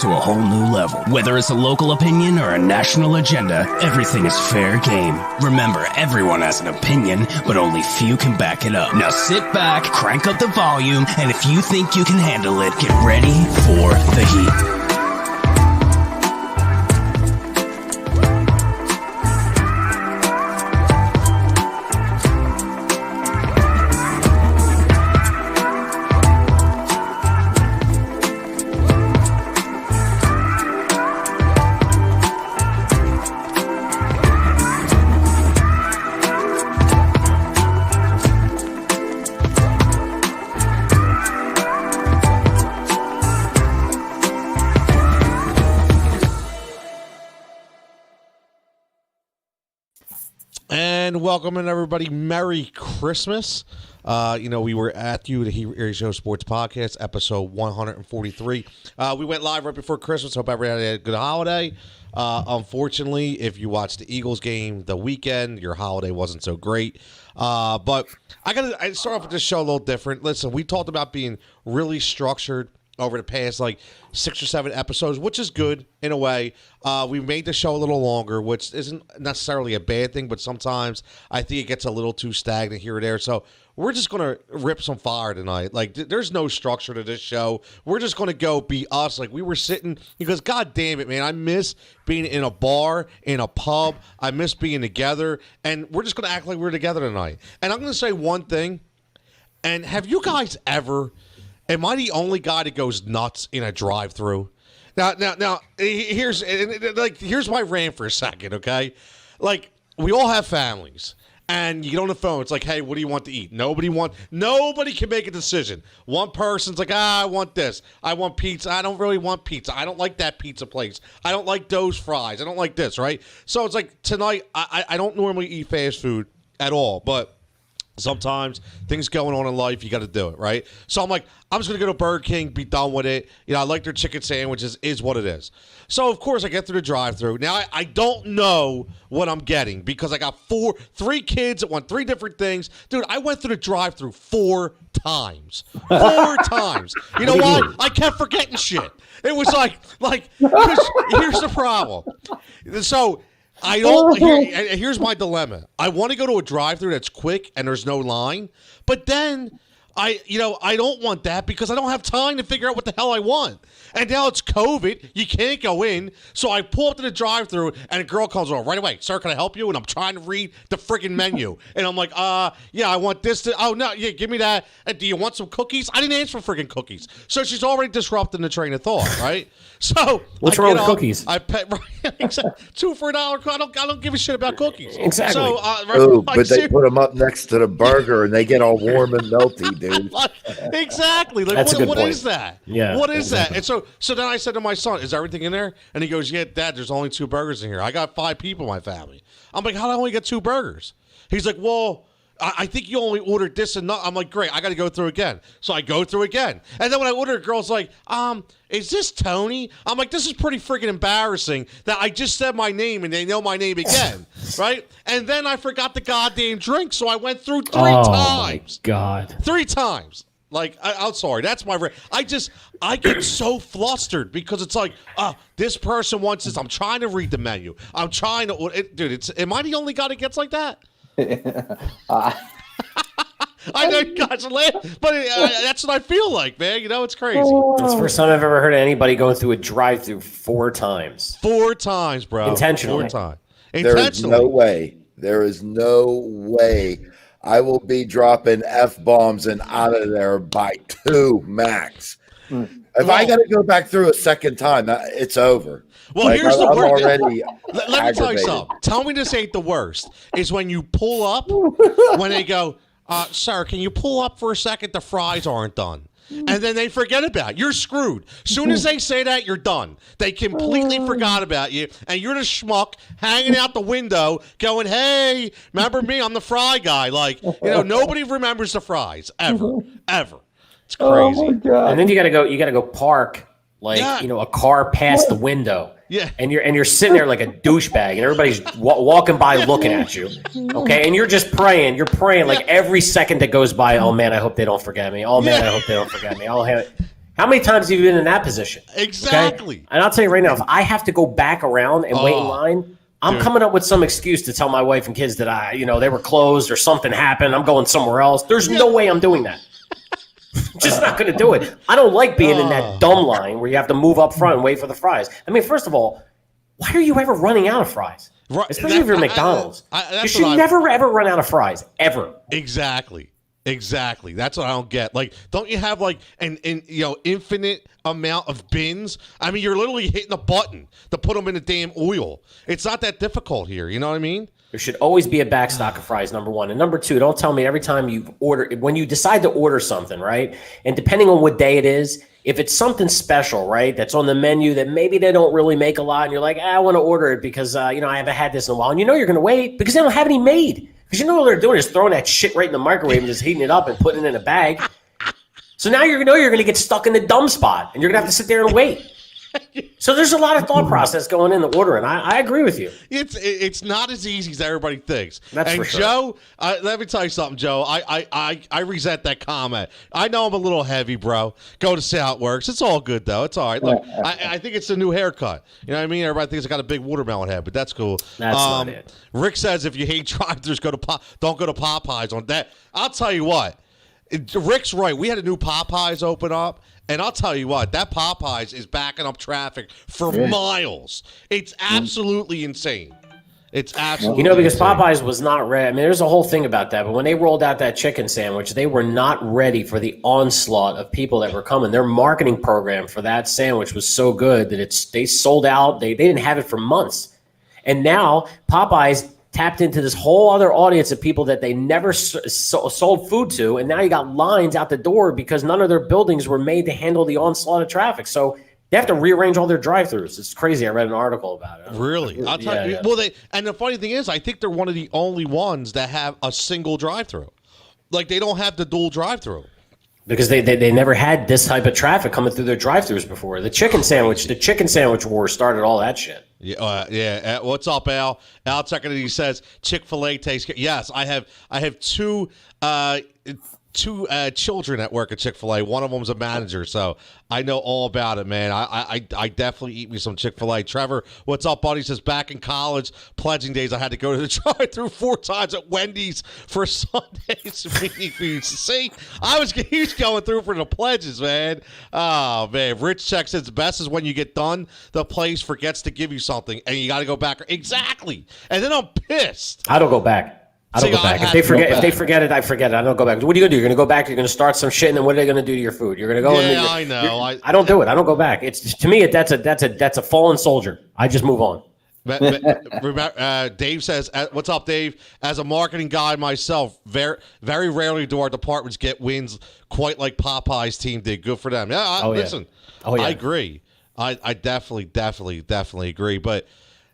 to a whole new level. Whether it's a local opinion or a national agenda, everything is fair game. Remember, everyone has an opinion, but only few can back it up. Now sit back, crank up the volume, and if you think you can handle it, get ready for the heat. And welcome in, everybody. Merry Christmas. We were at you, the Heat Show Sports Podcast, episode 143. We went live right before Christmas. Hope everybody had a good holiday. Unfortunately, if you watched the Eagles game the weekend, your holiday wasn't so great. But I start off with this show a little different. Listen, we talked about being really structured over the past 6 or 7 episodes, which is good in a way. We made the show a little longer, which isn't necessarily a bad thing, but sometimes I think it gets a little too stagnant here or there. So we're just going to rip some fire tonight. There's no structure to this show. We're just going to go be us. We were sitting, because God damn it, man, I miss being in a bar, in a pub. I miss being together, and we're just going to act like we're together tonight. And I'm going to say one thing, and have you guys ever... Am I the only guy that goes nuts in a drive-thru? Now, here's my rant for a second, okay? We all have families, and you get on the phone. It's like, hey, what do you want to eat? Nobody can make a decision. One person's like, I want this. I want pizza. I don't really want pizza. I don't like that pizza place. I don't like those fries. I don't like this, right? So it's like tonight, I don't normally eat fast food at all, but sometimes things going on in life, you got to do it, right? So I'm like, I'm just going to go to Burger King, be done with it. I like their chicken sandwiches, is what it is. So, of course, I get through the drive-thru. Now, I don't know what I'm getting because I got 3 kids that want 3 different things. Dude, I went through the drive-thru 4 times. 4 times. You know why? I kept forgetting shit. It was here's the problem. So... here's my dilemma. I want to go to a drive-thru that's quick and there's no line, but then I don't want that because I don't have time to figure out what the hell I want. And now it's COVID. You can't go in. So I pull up to the drive-thru and a girl comes over right away. Sir, can I help you? And I'm trying to read the friggin' menu. And I'm like, yeah, I want this. Oh, no, yeah, give me that. Do you want some cookies? I didn't ask for friggin' cookies. So she's already disrupting the train of thought, right? So what's wrong with cookies? I pay exactly, 2 for $1. I don't give a shit about cookies. Exactly. So, but they put them up next to the burger and they get all warm and melty, dude. Exactly. That's a good point. What is that? Yeah. What is that? And so then I said to my son, "Is everything in there?" And he goes, "Yeah, Dad. There's only 2 burgers in here. I got 5 people in my family." I'm like, "How do I only get 2 burgers?" He's like, "Well, I think you only ordered this and not." I'm like, "Great, I got to go through again." So I go through again. And then when I order, a girl's like, is this Tony? I'm like, this is pretty freaking embarrassing that I just said my name and they know my name again, right? And then I forgot the goddamn drink, so I went through 3 times. Oh, my God. 3 times. I'm sorry, that's my I get so flustered because it's like, this person wants this. I'm trying to read the menu. I'm trying to, dude, am I the only guy that gets like that? I know you guys are laughing, but that's what I feel like, man. It's crazy. It's the first time I've ever heard anybody go through a drive-thru 4 times. 4 times, bro. Intentionally. 4 times. There is no way. There is no way I will be dropping F-bombs and out of there by 2 max. If I got to go back through a second time, it's over. Well, here's the worst. Let me tell you something. Tell me this ain't the worst. Is when you pull up, when they go, sir, can you pull up for a second? The fries aren't done. And then they forget about it. You're screwed. Soon as they say that, you're done. They completely forgot about you, and you're the schmuck hanging out the window going, hey, remember me? I'm the fry guy. Nobody remembers the fries ever. It's crazy. Oh, my God. And then you gotta go park a car past the window. Yeah. And you're sitting there like a douchebag, and everybody's walking by looking at you. Okay, and you're just praying. You're praying every second that goes by. Oh man, I hope they don't forget me. Oh man, I hope they don't forget me. How many times have you been in that position? Exactly. Okay? And I'll tell you right now, if I have to go back around and wait in line, I'm coming up with some excuse to tell my wife and kids that they were closed or something happened. I'm going somewhere else. There's no way I'm doing that. Just not going to do it. I don't like being in that dumb line where you have to move up front and wait for the fries. I mean, first of all, why are you ever running out of fries? Right. Especially if you're McDonald's. You should never, ever run out of fries, ever. Exactly. That's what I don't get. Like, don't you have like an infinite amount of bins? I mean, you're literally hitting a button to put them in the damn oil. It's not that difficult here. You know what I mean? There should always be a back stock of fries, number one. And number two, don't tell me every time when you decide to order something, right? And depending on what day it is, if it's something special, right, that's on the menu that maybe they don't really make a lot, and you're like, I want to order it because, I haven't had this in a while. And you're going to wait because they don't have any made. Because all they're doing is throwing that shit right in the microwave and just heating it up and putting it in a bag. So now you're going to get stuck in the dumb spot, and you're going to have to sit there and wait. So there's a lot of thought process going in the order, and I agree with you. It's not as easy as everybody thinks. That's for sure. Joe, let me tell you something, Joe. I resent that comment. I know I'm a little heavy, bro. Go to see how it works. It's all good, though. It's all right. Look, I think it's a new haircut. You know what I mean? Everybody thinks I got a big watermelon head, but that's cool. That's not it. Rick says if you hate drive-thrus, don't go to Popeyes on that. I'll tell you what. Rick's right. We had a new Popeyes open up. And I'll tell you what, that Popeyes is backing up traffic for miles. It's absolutely insane. It's absolutely because insane. Popeyes was not ready. I mean, there's a whole thing about that. But when they rolled out that chicken sandwich, they were not ready for the onslaught of people that were coming. Their marketing program for that sandwich was so good that they sold out. They didn't have it for months. And now Popeyes tapped into this whole other audience of people that they never sold food to, and now you got lines out the door because none of their buildings were made to handle the onslaught of traffic. So they have to rearrange all their drive-thrus. It's crazy. I read an article about it. Really? I'll tell you. Yeah. Well, and the funny thing is, I think they're one of the only ones that have a single drive-thru. Like, they don't have the dual drive-thru. Because they never had this type of traffic coming through their drive-thrus before. The chicken sandwich war started all that shit. Yeah. What's up, Al? Al checking it. He says Chick-fil-A takes care. Yes, I have two children that work at Chick-fil-A. One of them's a manager, so I know all about it, man. I definitely eat me some Chick-fil-A. Trevor, what's up, buddy? Says back in college, pledging days, I had to go to the drive-thru 4 times at Wendy's for Sundays to eat food. See, he was going through for the pledges, man. Oh, man. Rich checks says the best is when you get done, the place forgets to give you something, and you got to go back. Exactly. And then I'm pissed. I don't go back. I don't go back. If they forget it, I forget it. I don't go back. What are you gonna do? You're gonna go back. You're gonna start some shit, and then what are they gonna do to your food? You're gonna go. Yeah, I know. I don't do it. I don't go back. It's to me that's a fallen soldier. I just move on. Dave says, "What's up, Dave? As a marketing guy myself, very very rarely do our departments get wins quite like Popeye's team did. Good for them. Yeah, listen, I agree. I definitely agree. But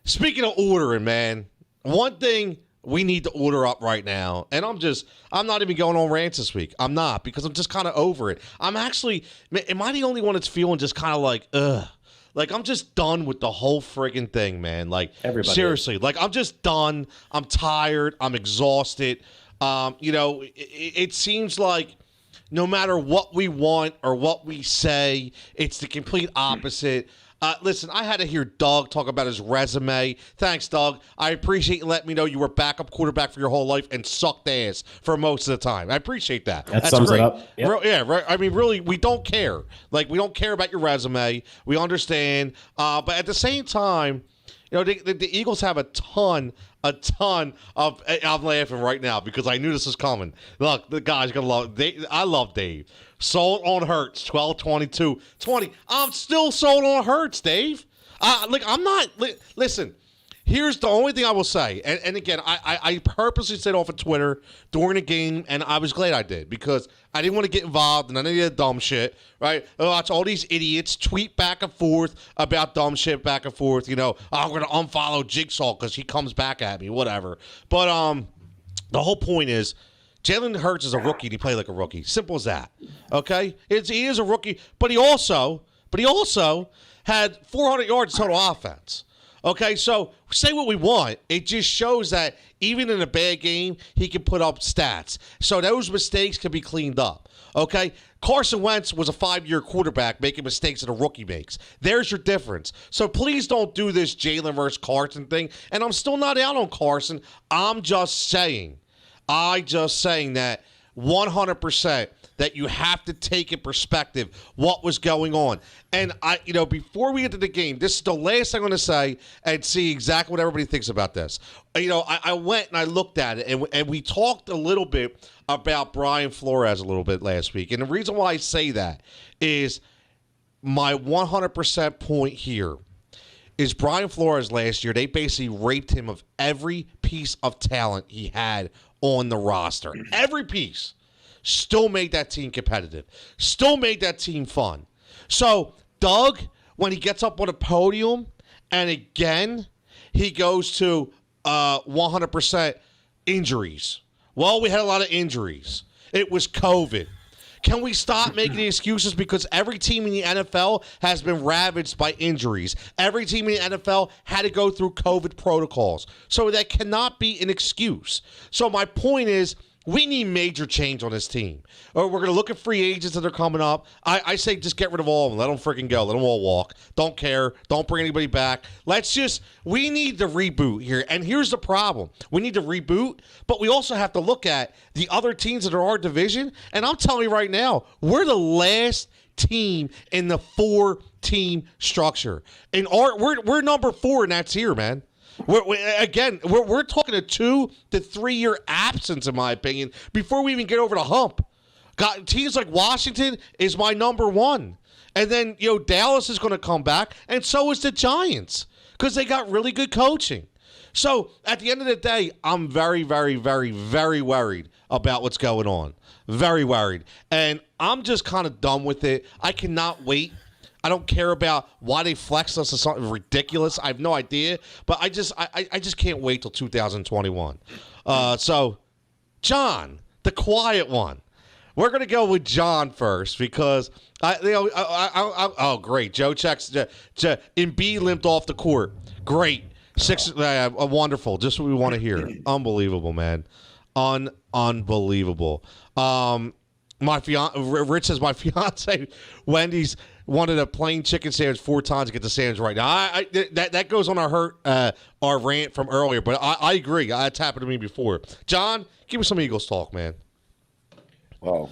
speaking of ordering, man, one thing we need to order up right now. And I'm not even going on rants this week. I'm not, because I'm just kind of over it. Am I the only one that's feeling just kind of like, ugh? Like, I'm just done with the whole friggin' thing, man. Like, everybody seriously, like, I'm just done. I'm tired. I'm exhausted. It seems like no matter what we want or what we say, it's the complete opposite. Listen, I had to hear Doug talk about his resume. Thanks, Doug. I appreciate you letting me know you were backup quarterback for your whole life and sucked ass for most of the time. I appreciate that. That sums great. It up. Yep. Yeah, right. I mean, really, we don't care. Like, we don't care about your resume. We understand. But at the same time, the Eagles have a ton of. I'm laughing right now because I knew this was coming. Look, the guy's gonna love. I love Dave. Sold on Hurts, 12-22-20. I'm still sold on Hurts, Dave. I'm not. Listen, here's the only thing I will say. And again, I purposely stayed off of Twitter during the game, and I was glad I did because I didn't want to get involved in any of the dumb shit, right? Watch all these idiots tweet back and forth about dumb shit back and forth. I'm going to unfollow Jigsaw because he comes back at me, whatever. But the whole point is, Jalen Hurts is a rookie, and he played like a rookie. Simple as that. Okay? He is a rookie, but he also had 400 yards total offense. Okay, so say what we want. It just shows that even in a bad game, he can put up stats. So those mistakes can be cleaned up. Okay? Carson Wentz was a 5-year quarterback making mistakes that a rookie makes. There's your difference. So please don't do this Jalen versus Carson thing. And I'm still not out on Carson. I'm just saying that 100% that you have to take in perspective what was going on. And before we get to the game, this is the last thing I'm going to say and see exactly what everybody thinks about this. I went and I looked at it, and we talked a little bit about Brian Flores a little bit last week. And the reason why I say that is my 100% point here is Brian Flores last year, they basically raped him of every piece of talent he had on the roster. Every piece. Still made that team competitive. Still made that team fun. So, Doug, when he gets up on a podium, and again, he goes to 100% injuries. Well, we had a lot of injuries. It was COVID. Can we stop making the excuses? Because every team in the NFL has been ravaged by injuries. Every team in the NFL had to go through COVID protocols. So that cannot be an excuse. So my point is, we need major change on this team. Or we're going to look at free agents that are coming up. I say just get rid of all of them. Let them freaking go. Let them all walk. Don't care. Don't bring anybody back. We need to reboot here. And here's the problem. We need to reboot, but we also have to look at the other teams that are our division. And I'm telling you right now, we're the last team in the 4-team structure. And we're number 4 in that tier, man. We're talking a 2 to 3 year absence, in my opinion, before we even get over the hump. Teams like Washington is my number 1. And then, Dallas is going to come back, and so is the Giants, because they got really good coaching. So, at the end of the day, I'm very, very, very, very worried about what's going on. Very worried. And I'm just kind of done with it. I cannot wait. I don't care about why they flexed us to something ridiculous. I have no idea. But I just can't wait till 2021. So, John, the quiet one. We're going to go with John first because, oh, great. Joe checks. Embiid limped off the court. Great. Wonderful. Just what we want to hear. Unbelievable, man. Unbelievable. Rich says, my fiance, Wendy's, wanted a plain chicken sandwich 4 times to get the sandwich right. Now, that goes on our rant from earlier, but I agree. That's happened to me before. John, give me some Eagles talk, man. Well,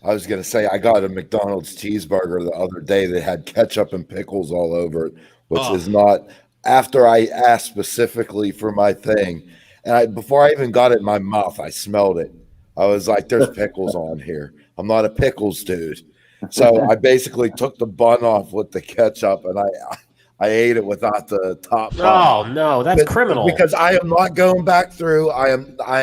I was going to say I got a McDonald's cheeseburger the other day that had ketchup and pickles all over it, which is not – after I asked specifically for my thing, and before I even got it in my mouth, I smelled it. I was like, there's pickles on here. I'm not a pickles dude. So I basically took the bun off with the ketchup, and I ate it without the top bun. Oh no, that's criminal. Because I am not going back through. I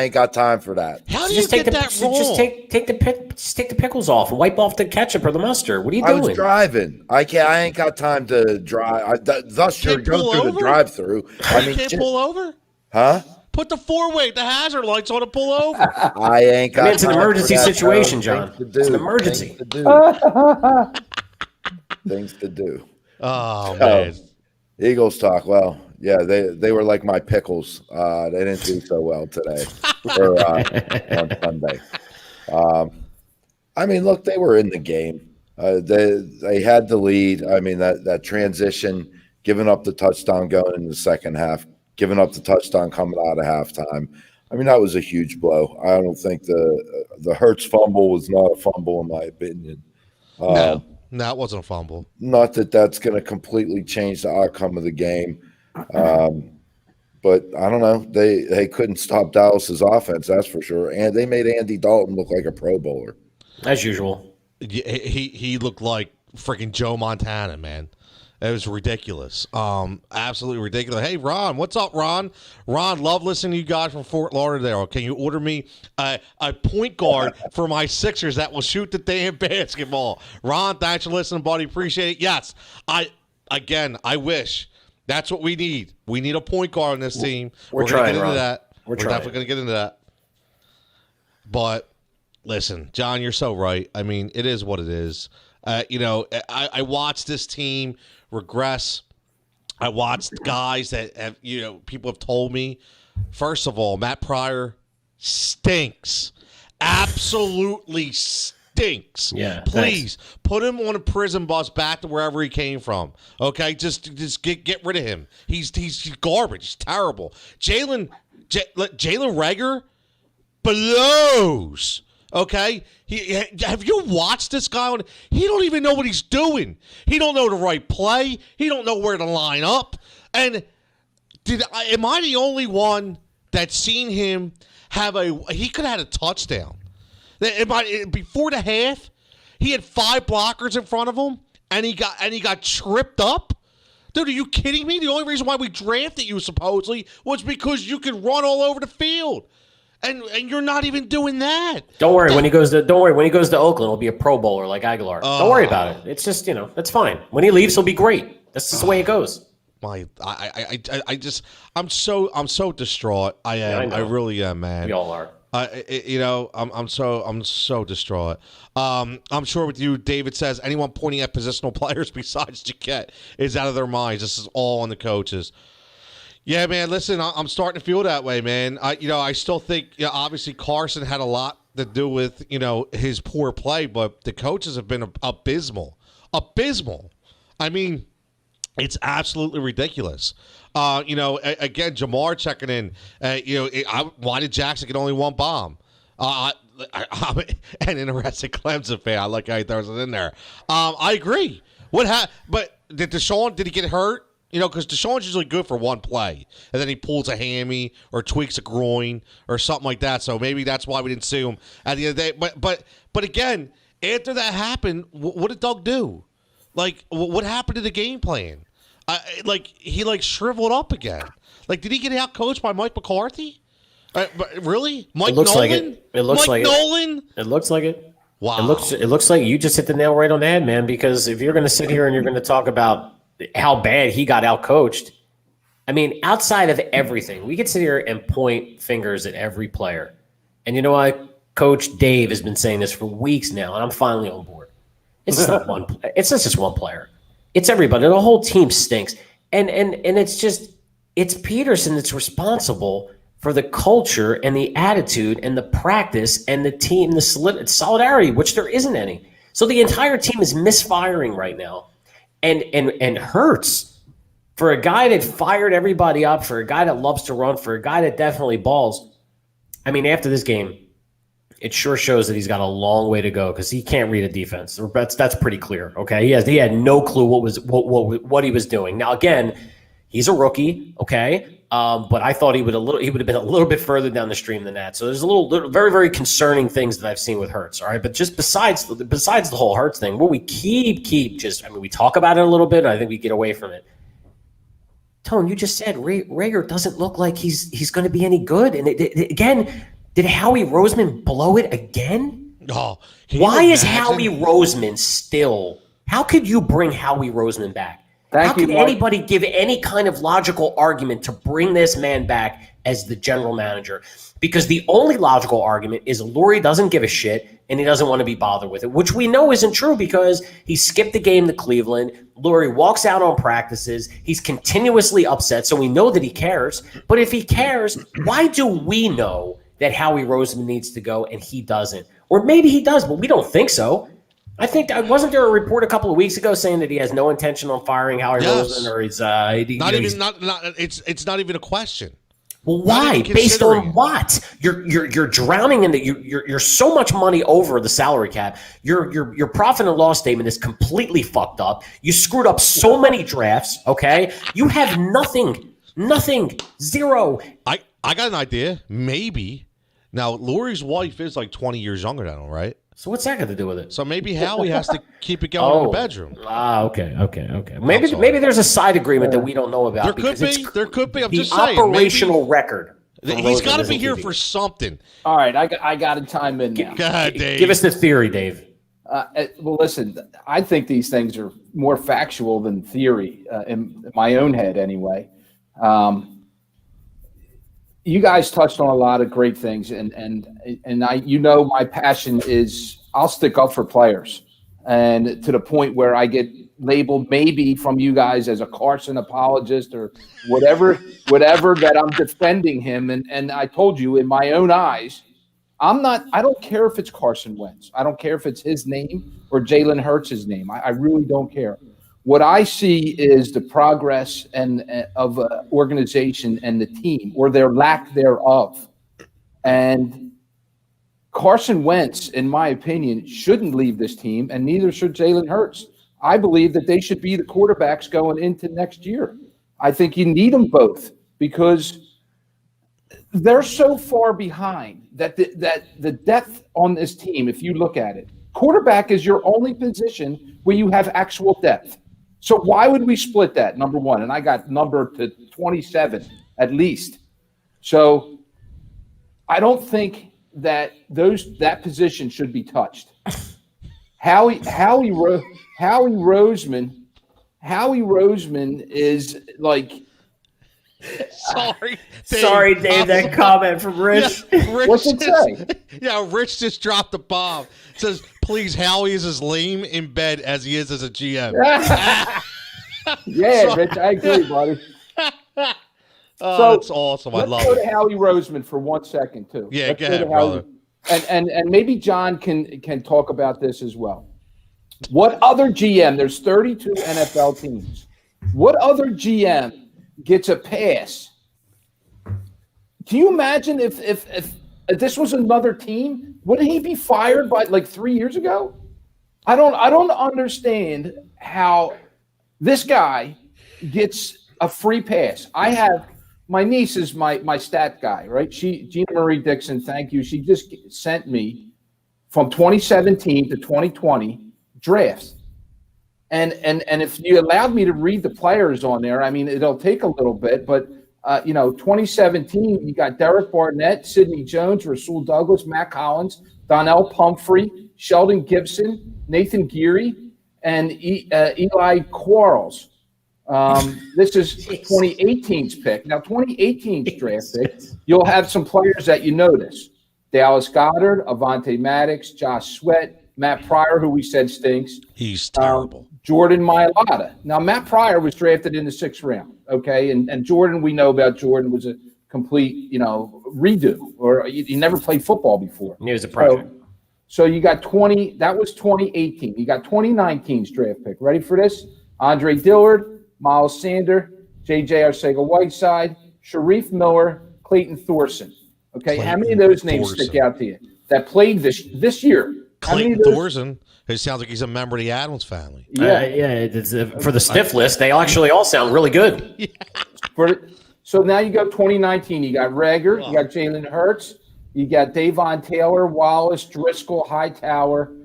ain't got time for that. How do you get that wrong? Just take the pickles off and wipe off the ketchup or the mustard. What are you doing? I was driving. I ain't got time to drive. Thus, you're going through the drive-through. You can't pull over? Huh? Put the 4-way, the hazard lights on to pull over. I ain't got. It's an emergency situation, John. It's an emergency. Things to do. Oh man. Eagles talk. Well, yeah, they were like my pickles. They didn't do so well today or on Sunday. I mean, look, they were in the game. They had the lead. I mean, that transition, giving up the touchdown going into the second half, giving up the touchdown coming out of halftime. I mean, that was a huge blow. I don't think the Hurts fumble was not a fumble in my opinion. No, it wasn't a fumble. Not that that's going to completely change the outcome of the game. But I don't know. They couldn't stop Dallas's offense, that's for sure. And they made Andy Dalton look like a Pro Bowler. As usual. He looked like freaking Joe Montana, man. It was ridiculous. Absolutely ridiculous. Hey, Ron, what's up, Ron? Ron, love listening to you guys from Fort Lauderdale. Can you order me a point guard for my Sixers that will shoot the damn basketball? Ron, thanks for listening, buddy. Appreciate it. Yes, I wish. That's what we need. We need a point guard on this team. We're trying, gonna get into Ron. that. We're definitely going to get into that. But listen, John, you're so right. I mean, it is what it is. I watched this team regress I watched guys that have, people have told me. First of all, Matt Pryor stinks. Absolutely stinks. Yeah. Please put him on a prison bus back to wherever he came from. Okay, just get rid of him. He's garbage. He's terrible. Jalen Reagor blows. Okay, have you watched this guy? He don't even know what he's doing. He don't know the right play. He don't know where to line up. And am I the only one that's seen him have he could have had a touchdown? Before the half, he had 5 blockers in front of him, and he got tripped up. Dude, are you kidding me? The only reason why we drafted you supposedly was because you could run all over the field. And you're not even doing that. Don't worry. When he goes to Oakland, he'll be a Pro Bowler like Aguilar. Don't worry about it. It's just that's fine. When he leaves, he'll be great. That's just the way it goes. I'm so distraught. I am. I really am, man. We all are. I'm so distraught. I'm sure with you, David says anyone pointing at positional players besides Jaquette is out of their minds. This is all on the coaches. Yeah, man. Listen, I'm starting to feel that way, man. I still think, obviously Carson had a lot to do with, his poor play, but the coaches have been abysmal. I mean, it's absolutely ridiculous. Again, Jamar checking in. Why did Jackson get only 1 bomb? I'm an interested Clemson fan. I like how he throws it in there. I agree. But did he get hurt? Because Deshaun's usually good for 1 play, and then he pulls a hammy or tweaks a groin or something like that. So maybe that's why we didn't see him at the end of the day. But again, after that happened, what did Doug do? Like, what happened to the game plan? He shriveled up again. Like, did he get out coached by Mike McCarthy? Really, Mike Nolan? Like it. It looks like Nolan. It looks like it. Wow. It looks like you just hit the nail right on the head, man. Because if you're going to sit here and you're going to talk about how bad he got out-coached, I mean, outside of everything, we could sit here and point fingers at every player. And you know what? Coach Dave has been saying this for weeks now, and I'm finally on board. It's not it's not just one player. It's everybody. The whole team stinks. And it's Pederson that's responsible for the culture and the attitude and the practice and the team, the solidarity, which there isn't any. So the entire team is misfiring right now. And hurts for a guy that fired everybody up, for a guy that loves to run, for a guy that definitely balls. I mean, after this game, it sure shows that he's got a long way to go because he can't read a defense. That's pretty clear. Okay, he had no clue what he was doing. Now again, he's a rookie. Okay. But I thought he would have been a little bit further down the stream than that. So there's a little very, very concerning things that I've seen with Hurts. All right, but just besides the whole Hurts thing, what we keep we talk about it a little bit. And I think we get away from it. Tone, you just said Reagor doesn't look like he's going to be any good. And again, did Howie Roseman blow it again? Oh, why is Howie Roseman still? How could you bring Howie Roseman back? How can anybody give any kind of logical argument to bring this man back as the general manager? Because the only logical argument is Lurie doesn't give a shit and he doesn't want to be bothered with it, which we know isn't true because he skipped the game to Cleveland. Lurie walks out on practices. He's continuously upset, so we know that he cares. But if he cares, why do we know that Howie Roseman needs to go and he doesn't? Or maybe he does, but we don't think so. I think wasn't there a report a couple of weeks ago saying that he has no intention on firing Howie Roseman, or he's it's not even a question. Well, why? Based on what? You're drowning in you're so much money over the salary cap. Your profit and loss statement is completely fucked up. You screwed up so many drafts. Okay, you have nothing, zero. I got an idea. Maybe now Lurie's wife is like 20 years younger than him, right? So what's that got to do with it? So maybe Howie has to keep it going in the bedroom. Okay. Maybe there's a side agreement that we don't know about. There could be. I'm just saying. The operational maybe, record. He's got to be here for something. All right, I got to chime in now. Go ahead, Dave. Give us the theory, Dave. Well, listen, I think these things are more factual than theory in my own head anyway. You guys touched on a lot of great things, and my passion is I'll stick up for players. and to the point where I get labeled maybe from you guys as a Carson apologist or whatever that I'm defending him. And I told you in my own eyes, I don't care if it's Carson Wentz. I don't care if it's his name or Jalen Hurts' name. I really don't care. What I see is the progress of an organization and the team, or their lack thereof. And Carson Wentz, in my opinion, shouldn't leave this team, and neither should Jalen Hurts. I believe that they should be the quarterbacks going into next year. I think you need them both because they're so far behind that the depth on this team, if you look at it, quarterback is your only position where you have actual depth. So why would we split that, number one? And I got number to 27 at least. So I don't think that that position should be touched. Howie Roseman is like. Sorry, Dave. That comment from Rich. Yeah, What's it say? Yeah, Rich just dropped the bomb. It says, "Please, Howie is as lame in bed as he is as a GM." Yeah, Rich, I agree, buddy. So that's awesome. I love Let's go it. to Howie Roseman for 1 second, too. Yeah, Let's go ahead, to Howie. brother. And maybe John can talk about this as well. What other GM? There's 32 NFL teams. What other GM gets a pass? Can you imagine if this was another team? Wouldn't he be fired by like 3 years ago? I don't understand how this guy gets a free pass. I have my niece is my stat guy, right? Gina Marie Dixon, thank you. She just sent me from 2017 to 2020 drafts. And if you allowed me to read the players on there, I mean, it'll take a little bit, but 2017, you got Derek Barnett, Sidney Jones, Rasul Douglas, Matt Collins, Donnell Pumphrey, Sheldon Gibson, Nathan Geary, and Eli Quarles. This is 2018's pick. Now, 2018's draft pick, you'll have some players that you notice. Dallas Goedert, Avonte Maddox, Josh Sweat, Matt Pryor, who we said stinks. He's terrible. Jordan Mailata. Now, Matt Pryor was drafted in the 6th round, okay? And Jordan, we know about Jordan, was a complete, redo, or he never played football before. He was a project. So you got that was 2018. You got 2019's draft pick. Ready for this? Andre Dillard, Miles Sander, J.J. Arcega-Whiteside, Sharif Miller, Clayton Thorson. Okay, how many of those names stick out to you that played this year? Clayton Thorson. It sounds like he's a member of the Adams family. Yeah, It's, for the stiff list, they actually all sound really good. Yeah. So now you go 2019. You got Rager, you got Jalen Hurts, you got Davon Taylor, Wallace, Driscoll, Hightower,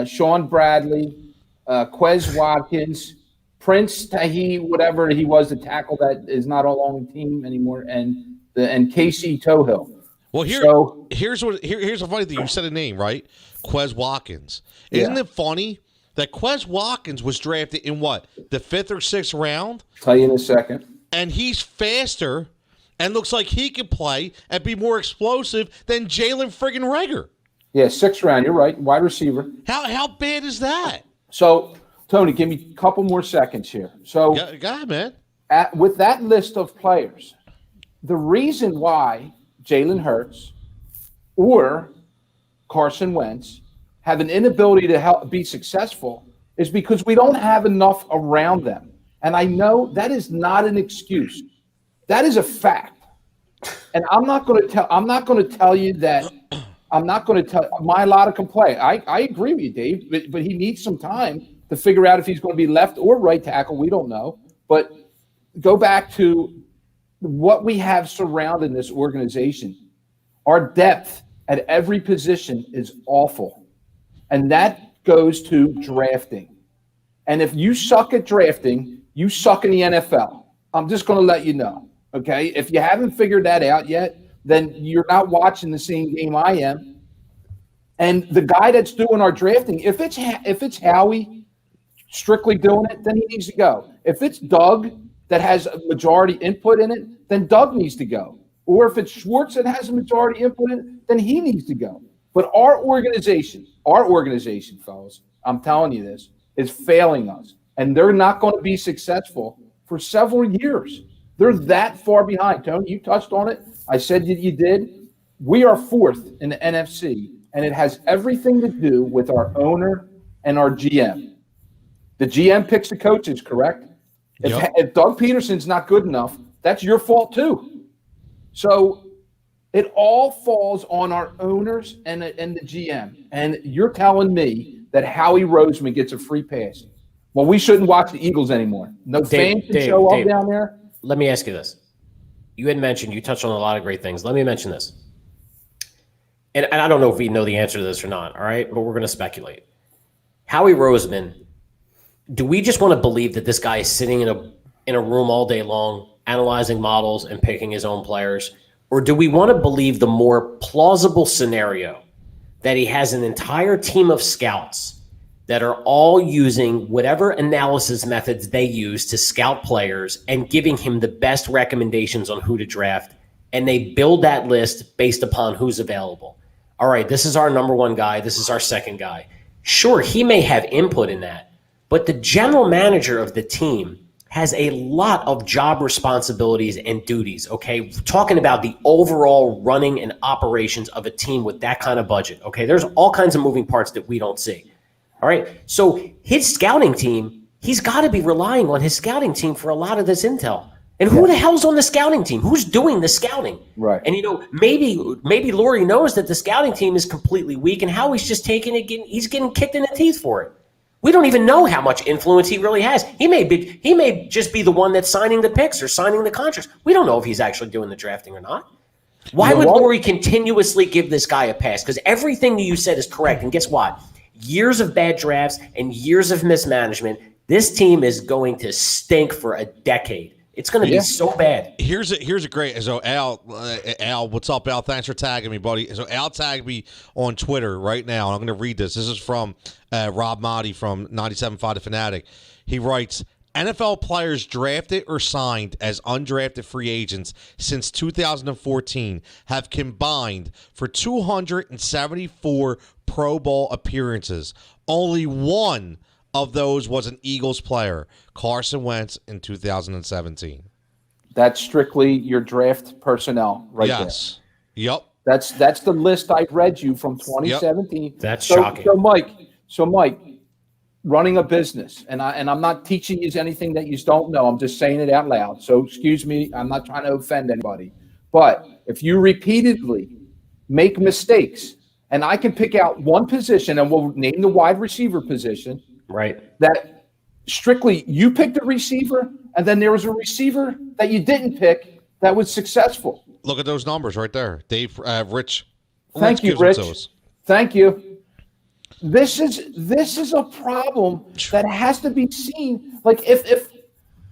Sean Bradley, Quez Watkins, Prince Tahi, whatever he was, the tackle that is not on the team anymore, and Casey Tohill. Well, here's a funny thing. You said a name, right? Quez Watkins. Isn't it funny that Quez Watkins was drafted in what, the 5th or 6th round? Tell you in a second. And he's faster and looks like he could play and be more explosive than Jalen friggin' Reagor. Yeah, 6th round. You're right. Wide receiver. How bad is that? So, Tony, give me a couple more seconds here. So, Go ahead, man. With that list of players, the reason why Jalen Hurts or Carson Wentz have an inability to help be successful is because we don't have enough around them. And I know that is not an excuse. That is a fact. And I'm not going to tell you that Mailata can play. I agree with you, Dave, but he needs some time to figure out if he's going to be left or right tackle. We don't know. But go back to what we have surrounding this organization. Our depth at every position is awful. And that goes to drafting. And if you suck at drafting, you suck in the NFL. I'm just going to let you know. Okay? If you haven't figured that out yet, then you're not watching the same game I am. And the guy that's doing our drafting, if it's Howie strictly doing it, then he needs to go. If it's Doug that has a majority input in it, then Doug needs to go. Or if it's Schwartz that has a majority input in it, then he needs to go. But our organization, fellas, I'm telling you this, is failing us. And they're not going to be successful for several years. They're that far behind. Tony, you touched on it. I said that you did. We are fourth in the NFC, and it has everything to do with our owner and our GM. The GM picks the coaches, correct? If Doug Pederson's not good enough, that's your fault too. So it all falls on our owners and the GM. And you're telling me that Howie Roseman gets a free pass. Well, we shouldn't watch the Eagles anymore. No fans can show up down there. Let me ask you this. You had mentioned, you touched on a lot of great things. Let me mention this. And I don't know if we know the answer to this or not, all right? But we're going to speculate. Howie Roseman, do we just want to believe that this guy is sitting in a room all day long, analyzing models and picking his own players? Or do we want to believe the more plausible scenario that he has an entire team of scouts that are all using whatever analysis methods they use to scout players and giving him the best recommendations on who to draft, and they build that list based upon who's available? All right, this is our number one guy. This is our second guy. Sure, he may have input in that, but the general manager of the team has a lot of job responsibilities and duties, okay? Talking about the overall running and operations of a team with that kind of budget, okay? There's all kinds of moving parts that we don't see. All right. So his scouting team, he's got to be relying on his scouting team for a lot of this intel. And who the hell's on the scouting team? Who's doing the scouting? Right. And, maybe Laurie knows that the scouting team is completely weak and Howie's just taking it, he's getting kicked in the teeth for it. We don't even know how much influence he really has. He may just be the one that's signing the picks or signing the contracts. We don't know if he's actually doing the drafting or not. Why would Laurie continuously give this guy a pass? Because everything that you said is correct. And guess what? Years of bad drafts and years of mismanagement, this team is going to stink for a decade. It's going to be so bad. Here's a great. So Al, what's up, Al? Thanks for tagging me, buddy. So Al tagged me on Twitter right now, and I'm going to read this. This is from Rob Motti from 97.5 The Fanatic. He writes, NFL players drafted or signed as undrafted free agents since 2014 have combined for 274 Pro Bowl appearances. Only one of those was an Eagles player, Carson Wentz, in 2017. That's strictly your draft personnel right there. Yes. Yep. That's the list I read you from 2017. Yep. That's shocking. So Mike, running a business, and I'm not teaching you anything that you don't know. I'm just saying it out loud. So excuse me, I'm not trying to offend anybody. But if you repeatedly make mistakes, and I can pick out one position, and we'll name the wide receiver position, right? That strictly you picked a receiver, and then there was a receiver that you didn't pick that was successful. Look at those numbers right there, Dave. Rich. Thank you, Rich. Thank you. This is a problem that has to be seen. Like if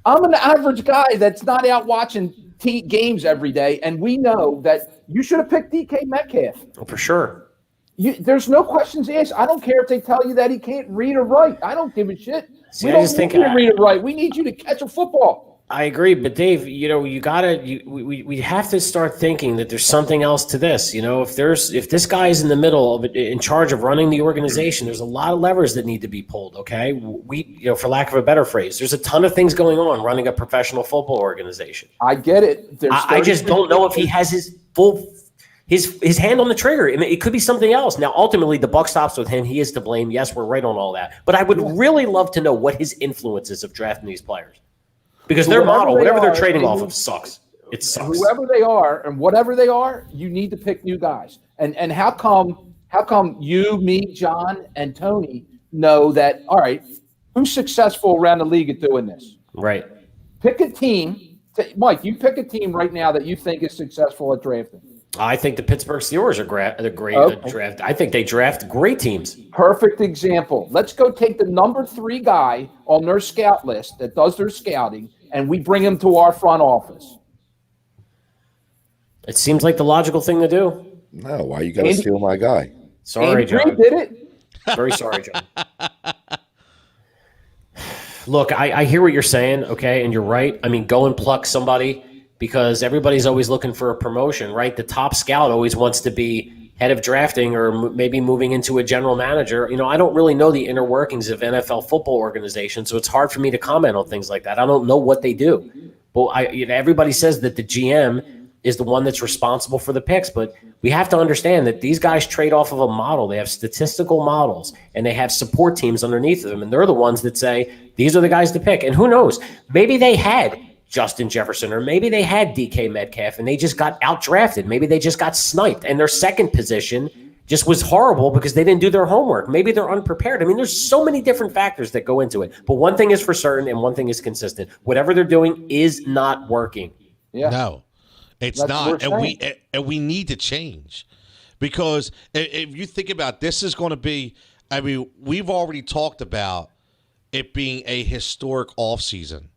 I'm an average guy that's not out watching games every day, and we know that you should have picked DK Metcalf. Oh, for sure. There's no questions asked. I don't care if they tell you that he can't read or write. I don't give a shit. See, we don't need you to read or write. We need you to catch a football. I agree, but Dave, we have to start thinking that there's something else to this. If this guy is in the middle of it, in charge of running the organization, there's a lot of levers that need to be pulled. Okay, for lack of a better phrase, there's a ton of things going on running a professional football organization. I get it. I just don't know if he has his full. His hand on the trigger. It could be something else. Now, ultimately, the buck stops with him. He is to blame. Yes, we're right on all that. But I would really love to know what his influence is of drafting these players. Because their model, whatever they're trading off of, sucks. It sucks. Whoever they are and whatever they are, you need to pick new guys. And how come you, me, John, and Tony know that, all right, who's successful around the league at doing this? Right. Pick a team. Mike, you pick a team right now that you think is successful at drafting. I think the Pittsburgh Steelers are great at draft. I think they draft great teams. Perfect example. Let's go take the number 3 guy on their scout list that does their scouting, and we bring him to our front office. It seems like the logical thing to do. No, why you got to steal my guy? Sorry, John. Did it? Very sorry, John. Look, I hear what you're saying, okay, and you're right. I mean, go and pluck somebody because everybody's always looking for a promotion, right? The top scout always wants to be, head of drafting or maybe moving into a general manager. You know, I don't really know the inner workings of NFL football organizations, so it's hard for me to comment on things like that. I don't know what they do. But everybody says that the GM is the one that's responsible for the picks, but we have to understand that these guys trade off of a model. They have statistical models, and they have support teams underneath them, and they're the ones that say, these are the guys to pick. And who knows? Maybe they had Justin Jefferson, or maybe they had DK Metcalf and they just got outdrafted. Maybe they just got sniped and their second position just was horrible because they didn't do their homework. Maybe they're unprepared. I mean, there's so many different factors that go into it. But one thing is for certain and one thing is consistent. Whatever they're doing is not working. Yeah. No, it's not. And we need to change, because if you think about this is going to be, I mean, we've already talked about it being a historic offseason,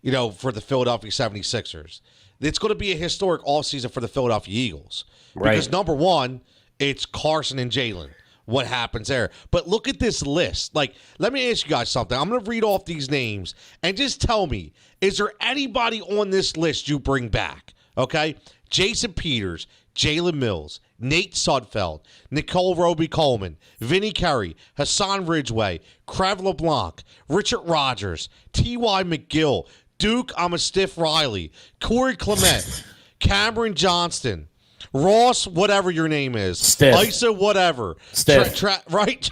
you know, for the Philadelphia 76ers. It's going to be a historic offseason for the Philadelphia Eagles. Right. Because, number one, it's Carson and Jalen. What happens there? But look at this list. Like, let me ask you guys something. I'm going to read off these names and just tell me, is there anybody on this list you bring back? Okay? Jason Peters, Jalen Mills, Nate Sudfeld, Nicole Roby-Coleman, Vinny Curry, Hassan Ridgeway, Crev LeBlanc, Richard Rodgers, T.Y. McGill, Duke Stiff Riley, Corey Clement, Cameron Johnston, Ross, whatever your name is, Stiff. Isa, whatever, Stiff. right?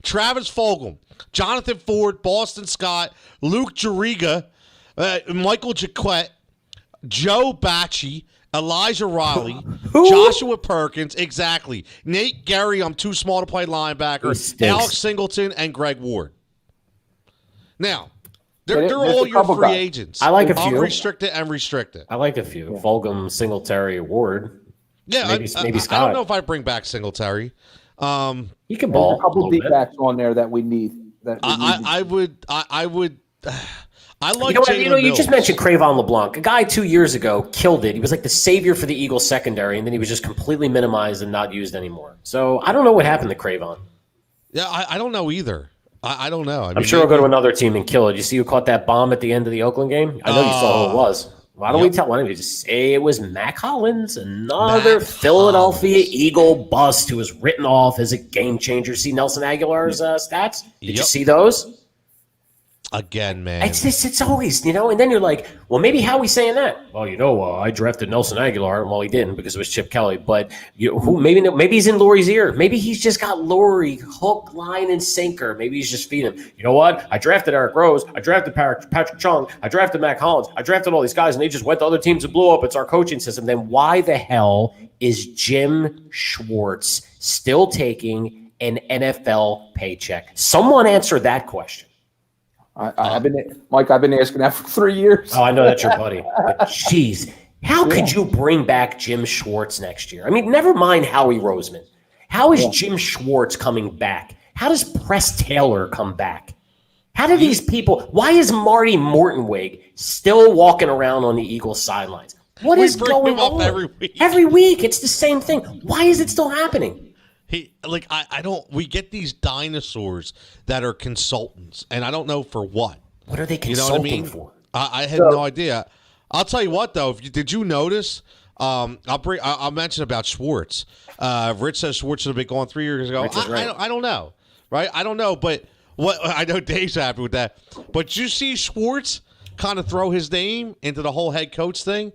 Travis Fulgham, Jonathan Ford, Boston Scott, Luke Juriga, Michael Jaquette, Joe Bacci, Elijah Riley, Joshua Perkins, exactly. Nate Gary, I'm too small to play linebacker, Alex Singleton, and Greg Ward. Now, they're all your free agents. I like a few. Unrestricted and restricted. I like a few. Yeah. Fulgham, Singletary, Ward. Yeah, maybe Scott. I don't know if I bring back Singletary. He can ball. There's a couple deep backs on there that we need. I would. I like you just mentioned Crayvon LeBlanc. A guy 2 years ago killed it. He was like the savior for the Eagles secondary, and then he was just completely minimized and not used anymore. So I don't know what happened to Crayvon. Yeah, I don't know either. I don't know. I'm sure he'll go to another team and kill it. You see who caught that bomb at the end of the Oakland game? I know you saw who it was. Why don't we just say it was Mac Hollins, another Philadelphia Eagle bust who was written off as a game changer. See Nelson Aguilar's stats? Did you see those? Again, man. It's always, and then you're like, well, maybe Howie's saying that. Well, I drafted Nelson Aguilar. Well, he didn't because it was Chip Kelly. But maybe he's in Lurie's ear. Maybe he's just got Lurie hook, line, and sinker. Maybe he's just feeding him. You know what? I drafted Eric Rose. I drafted Patrick Chung. I drafted Mac Hollins. I drafted all these guys, and they just went to other teams and blew up. It's our coaching system. Then why the hell is Jim Schwartz still taking an NFL paycheck? Someone answer that question. I've been asking that for 3 years. Oh, I know that's your buddy. But jeez, how could you bring back Jim Schwartz next year? I mean, never mind Howie Roseman. How is Jim Schwartz coming back? How does Press Taylor come back? How do these people? Why is Marty Mortonwig still walking around on the Eagles sidelines? What is going on? Every week, it's the same thing. Why is it still happening? I don't. We get these dinosaurs that are consultants, and I don't know for what. What are they consulting for? I had no idea. I'll tell you what, though. Did you notice? I'll mention about Schwartz. Rich says Schwartz should have been gone 3 years ago. I don't know, right? I don't know, but what I know Dave's happy with that. But you see Schwartz kind of throw his name into the whole head coach thing,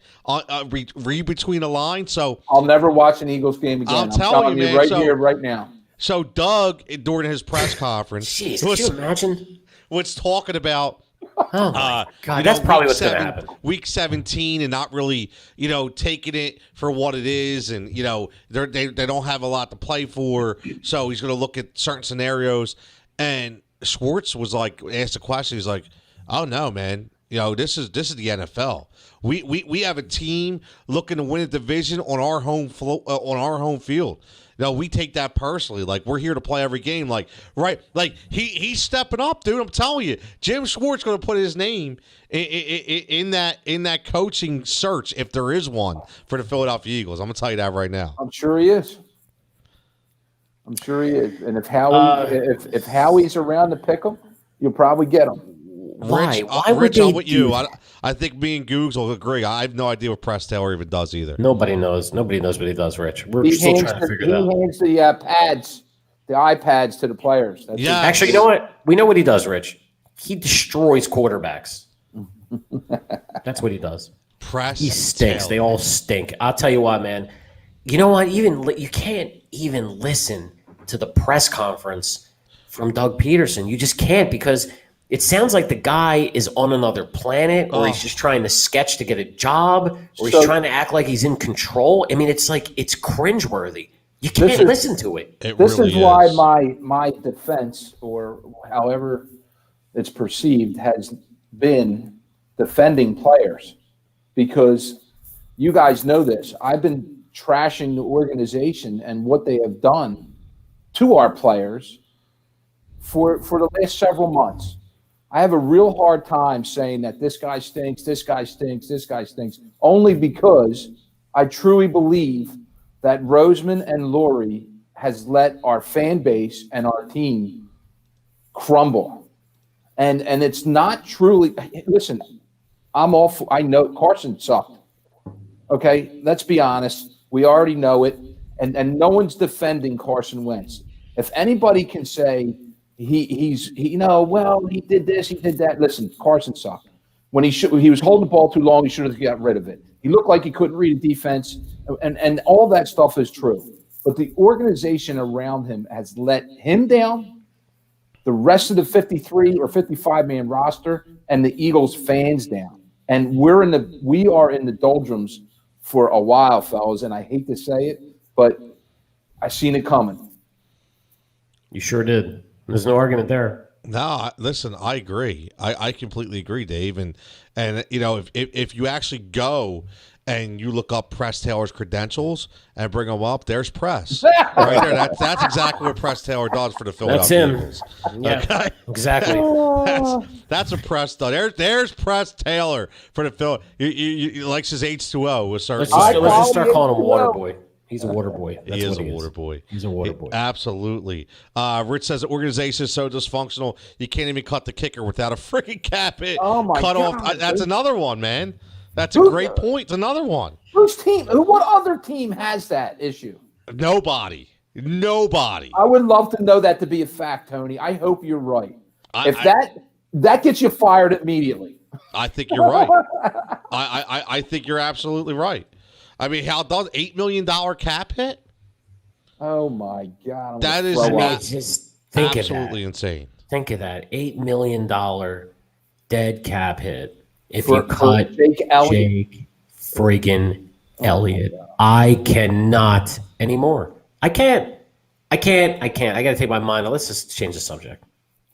read between the lines. So I'll never watch an Eagles game again. I'm telling you, man, right here, right now. So Doug, during his press conference, jeez, can you imagine? Was talking about. Oh my God, that's probably what's going to happen. Week 17 and not really, taking it for what it is, and they don't have a lot to play for, so he's going to look at certain scenarios. And Schwartz was like, asked a question. He's like, "Oh no, man." This is the NFL. We have a team looking to win a division on our home field. We take that personally. Like, we're here to play every game. Like, right? Like, he's stepping up, dude. I'm telling you, Jim Schwartz going to put his name in that coaching search if there is one for the Philadelphia Eagles. I'm going to tell you that right now. I'm sure he is. And if Howie's around to pick him, you'll probably get him. Why? Rich, Why would Rich, they I'm with do you. that? I think me and Googs will agree. I have no idea what Press Taylor even does either. Nobody knows. Nobody knows what he does, Rich. We're He still hands trying to figure it out. the pads, the iPads to the players. That's Yeah. Actually, you know what? We know what he does, Rich. He destroys quarterbacks. That's what he does. Press He stinks. Taylor. They all stink. I'll tell you what, man. You know what? You can't even listen to the press conference from Doug Pederson. You just can't, because it sounds like the guy is on another planet, or he's just trying to sketch to get a job, or he's trying to act like he's in control. I mean, it's like, it's cringeworthy. You can't listen to it. This is why my defense, or however it's perceived, has been defending players, because you guys know this. I've been trashing the organization and what they have done to our players for the last several months. I have a real hard time saying that this guy stinks, this guy stinks, this guy stinks, only because I truly believe that Roseman and Laurie has let our fan base and our team crumble. And it's not truly, listen, I know Carson sucked. Okay, let's be honest. We already know it. And no one's defending Carson Wentz. If anybody can say he did this, he did that. Listen, Carson sucked. When he was holding the ball too long, he should have got rid of it. He looked like he couldn't read a defense, and all that stuff is true. But the organization around him has let him down, the rest of the 53 or 55-man roster, and the Eagles fans down. And we are in the doldrums for a while, fellas, and I hate to say it, but I seen it coming. You sure did. There's no argument there. No, listen, I agree. I completely agree, Dave. And you know, if you actually go and you look up Press Taylor's credentials and bring them up, there's Press right there. That's exactly what Press Taylor does for the Philadelphia Eagles. Yeah, okay? exactly. That's what Press does. There's Press Taylor for the Phillies. He likes his H2O. Let's just start calling him Water Boy. He's a water boy. He is a water boy. He's a water boy. Absolutely. Rich says the organization is so dysfunctional, you can't even cut the kicker without a freaking cap hit. Oh, my cut God. off. That's another one, man. That's a great point. It's another one. What other team has that issue? Nobody. I would love to know that to be a fact, Tony. I hope you're right. That gets you fired immediately. I think you're right. I think you're absolutely right. I mean, how does $8 million cap hit? Oh my God! That is just think absolutely of that. Insane. Think of that $8 million dead cap hit. If you cut Jake freaking Elliott, I cannot anymore. I can't. I got to take my mind. Let's just change the subject,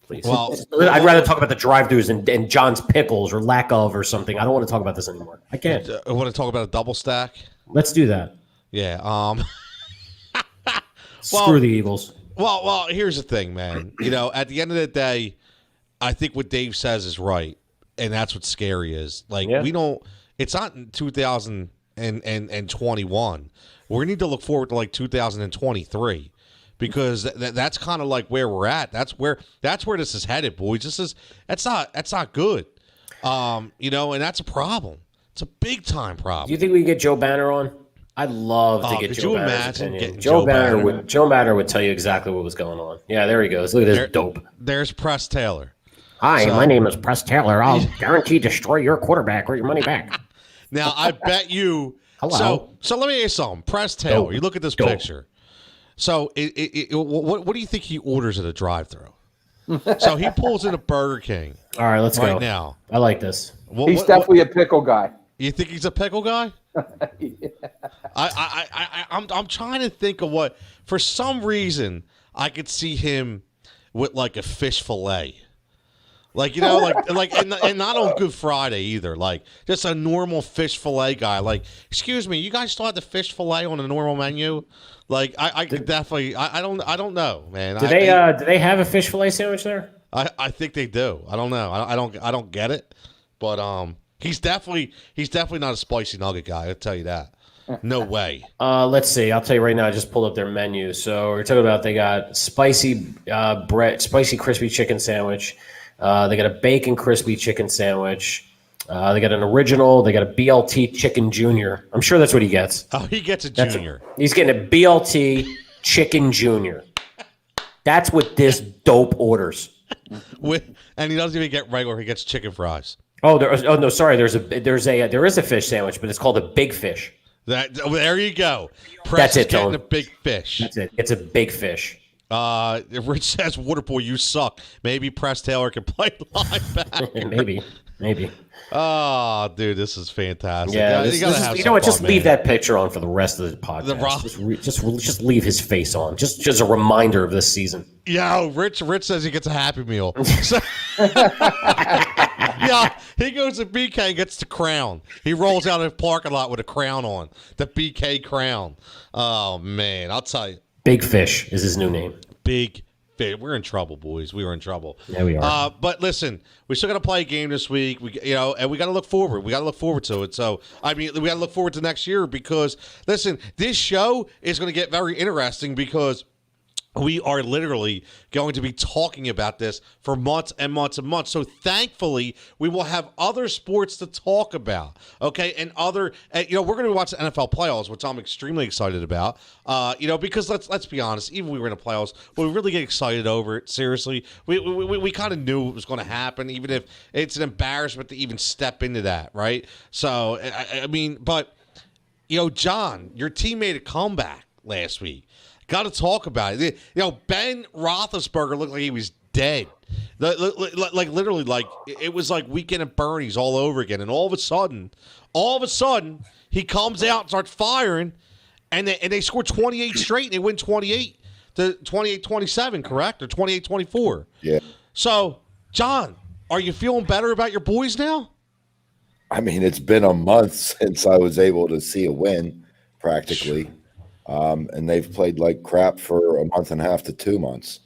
please. Well, I'd rather talk about the drive-thrus and John's pickles or lack of or something. I don't want to talk about this anymore. I can't. I want to talk about a double stack. Let's do that. Yeah. Screw the Eagles. Well, here's the thing, man. You know, at the end of the day, I think what Dave says is right, and that's what scary is. Like, we don't. It's not in 2021. We need to look forward to like 2023, because that's kind of like where we're at. That's where this is headed, boys. That's not good. You know, and that's a problem. It's a big time problem. Do you think we can get Joe Banner on? I'd love to get Joe Banner's opinion. Joe Banner would tell you exactly what was going on. Yeah, there he goes. Look at this dope. There's Press Taylor. Hi, my name is Press Taylor. I'll guarantee destroy your quarterback or your money back. Now, I bet you. Hello. So let me ask you something. Press Taylor. Dope. You look at this picture. So what do you think he orders at a drive-thru? So he pulls in a Burger King. All right, let's go. Right now. I like this. He's definitely a pickle guy. You think he's a pickle guy? I'm trying to think of what. For some reason, I could see him with like a fish fillet, like, you know, like and not on Good Friday either. Like just a normal fish fillet guy. Like, excuse me, you guys still have the fish fillet on the normal menu? Like, I could definitely. I don't know, man. Do they have a fish fillet sandwich there? I think they do. I don't know. I don't get it, but he's definitely not a spicy nugget guy. I'll tell you that. No way. Let's see. I'll tell you right now. I just pulled up their menu. So we're talking about they got spicy crispy chicken sandwich, They got a bacon crispy chicken sandwich. They got an original. They got a BLT chicken junior. I'm sure that's what he gets. Oh, he gets a junior. He's getting a BLT chicken junior. That's what this dope orders. And he doesn't even get regular. He gets chicken fries. Oh, no, sorry. There is a fish sandwich, but it's called a big fish. There you go. That's it, getting Tone. a big fish. That's it. It's a big fish. Rich says, Waterboy, you suck. Maybe Press Taylor can play linebacker. Maybe. Oh, dude, this is fantastic. Yeah, you know what? Just leave man. that picture on for the rest of the podcast. Just leave his face on. Just a reminder of this season. Yeah, Rich says he gets a Happy Meal. Yeah, he goes to BK and gets the crown. He rolls out of the parking lot with a crown on. The BK crown. Oh, man, I'll tell you. Big Fish is his new name. Big Fish. We're in trouble, boys. We were in trouble. Yeah, we are. But listen, we still got to play a game this week. And we got to look forward. We got to look forward to it. So, I mean, we got to look forward to next year because, listen, this show is going to get very interesting because we are literally going to be talking about this for months and months and months. So thankfully, we will have other sports to talk about. Okay, and we're going to watch the NFL playoffs, which I'm extremely excited about. Because let's be honest, even when we were in the playoffs, we really get excited over it. Seriously, we kind of knew it was going to happen, even if it's an embarrassment to even step into that, right? So I mean, but John, your team made a comeback last week. Got to talk about it. Ben Roethlisberger looked like he was dead. Like literally, like it was like Weekend at Bernie's all over again. And all of a sudden, he comes out and starts firing, and they score 28 straight, and they win 28-27, correct? Or 28-24. Yeah. So, John, are you feeling better about your boys now? I mean, it's been a month since I was able to see a win, practically. And they've played like crap for a month and a half to 2 months.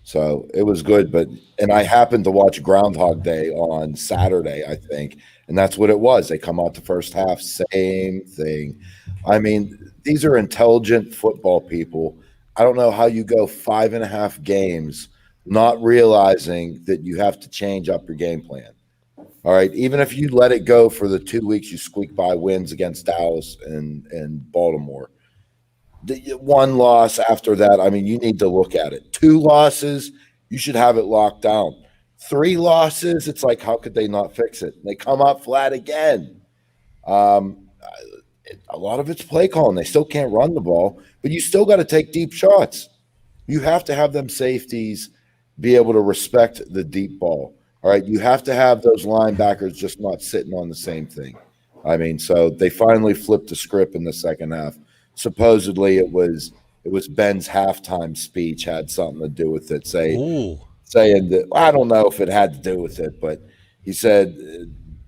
So it was good. And I happened to watch Groundhog Day on Saturday, I think. And that's what it was. They come out the first half, same thing. I mean, these are intelligent football people. I don't know how you go 5.5 games not realizing that you have to change up your game plan. All right. Even if you let it go for the 2 weeks, you squeak by wins against Dallas and Baltimore. The one loss after that, I mean, you need to look at it. 2 losses, you should have it locked down. 3 losses, it's like, how could they not fix it? They come up flat again. A lot of it's play calling. They still can't run the ball, but you still got to take deep shots. You have to have them safeties be able to respect the deep ball. All right, you have to have those linebackers just not sitting on the same thing. I mean, so they finally flipped the script in the second half. Supposedly it was Ben's halftime speech had something to do with it, saying that, I don't know if it had to do with it, but he said,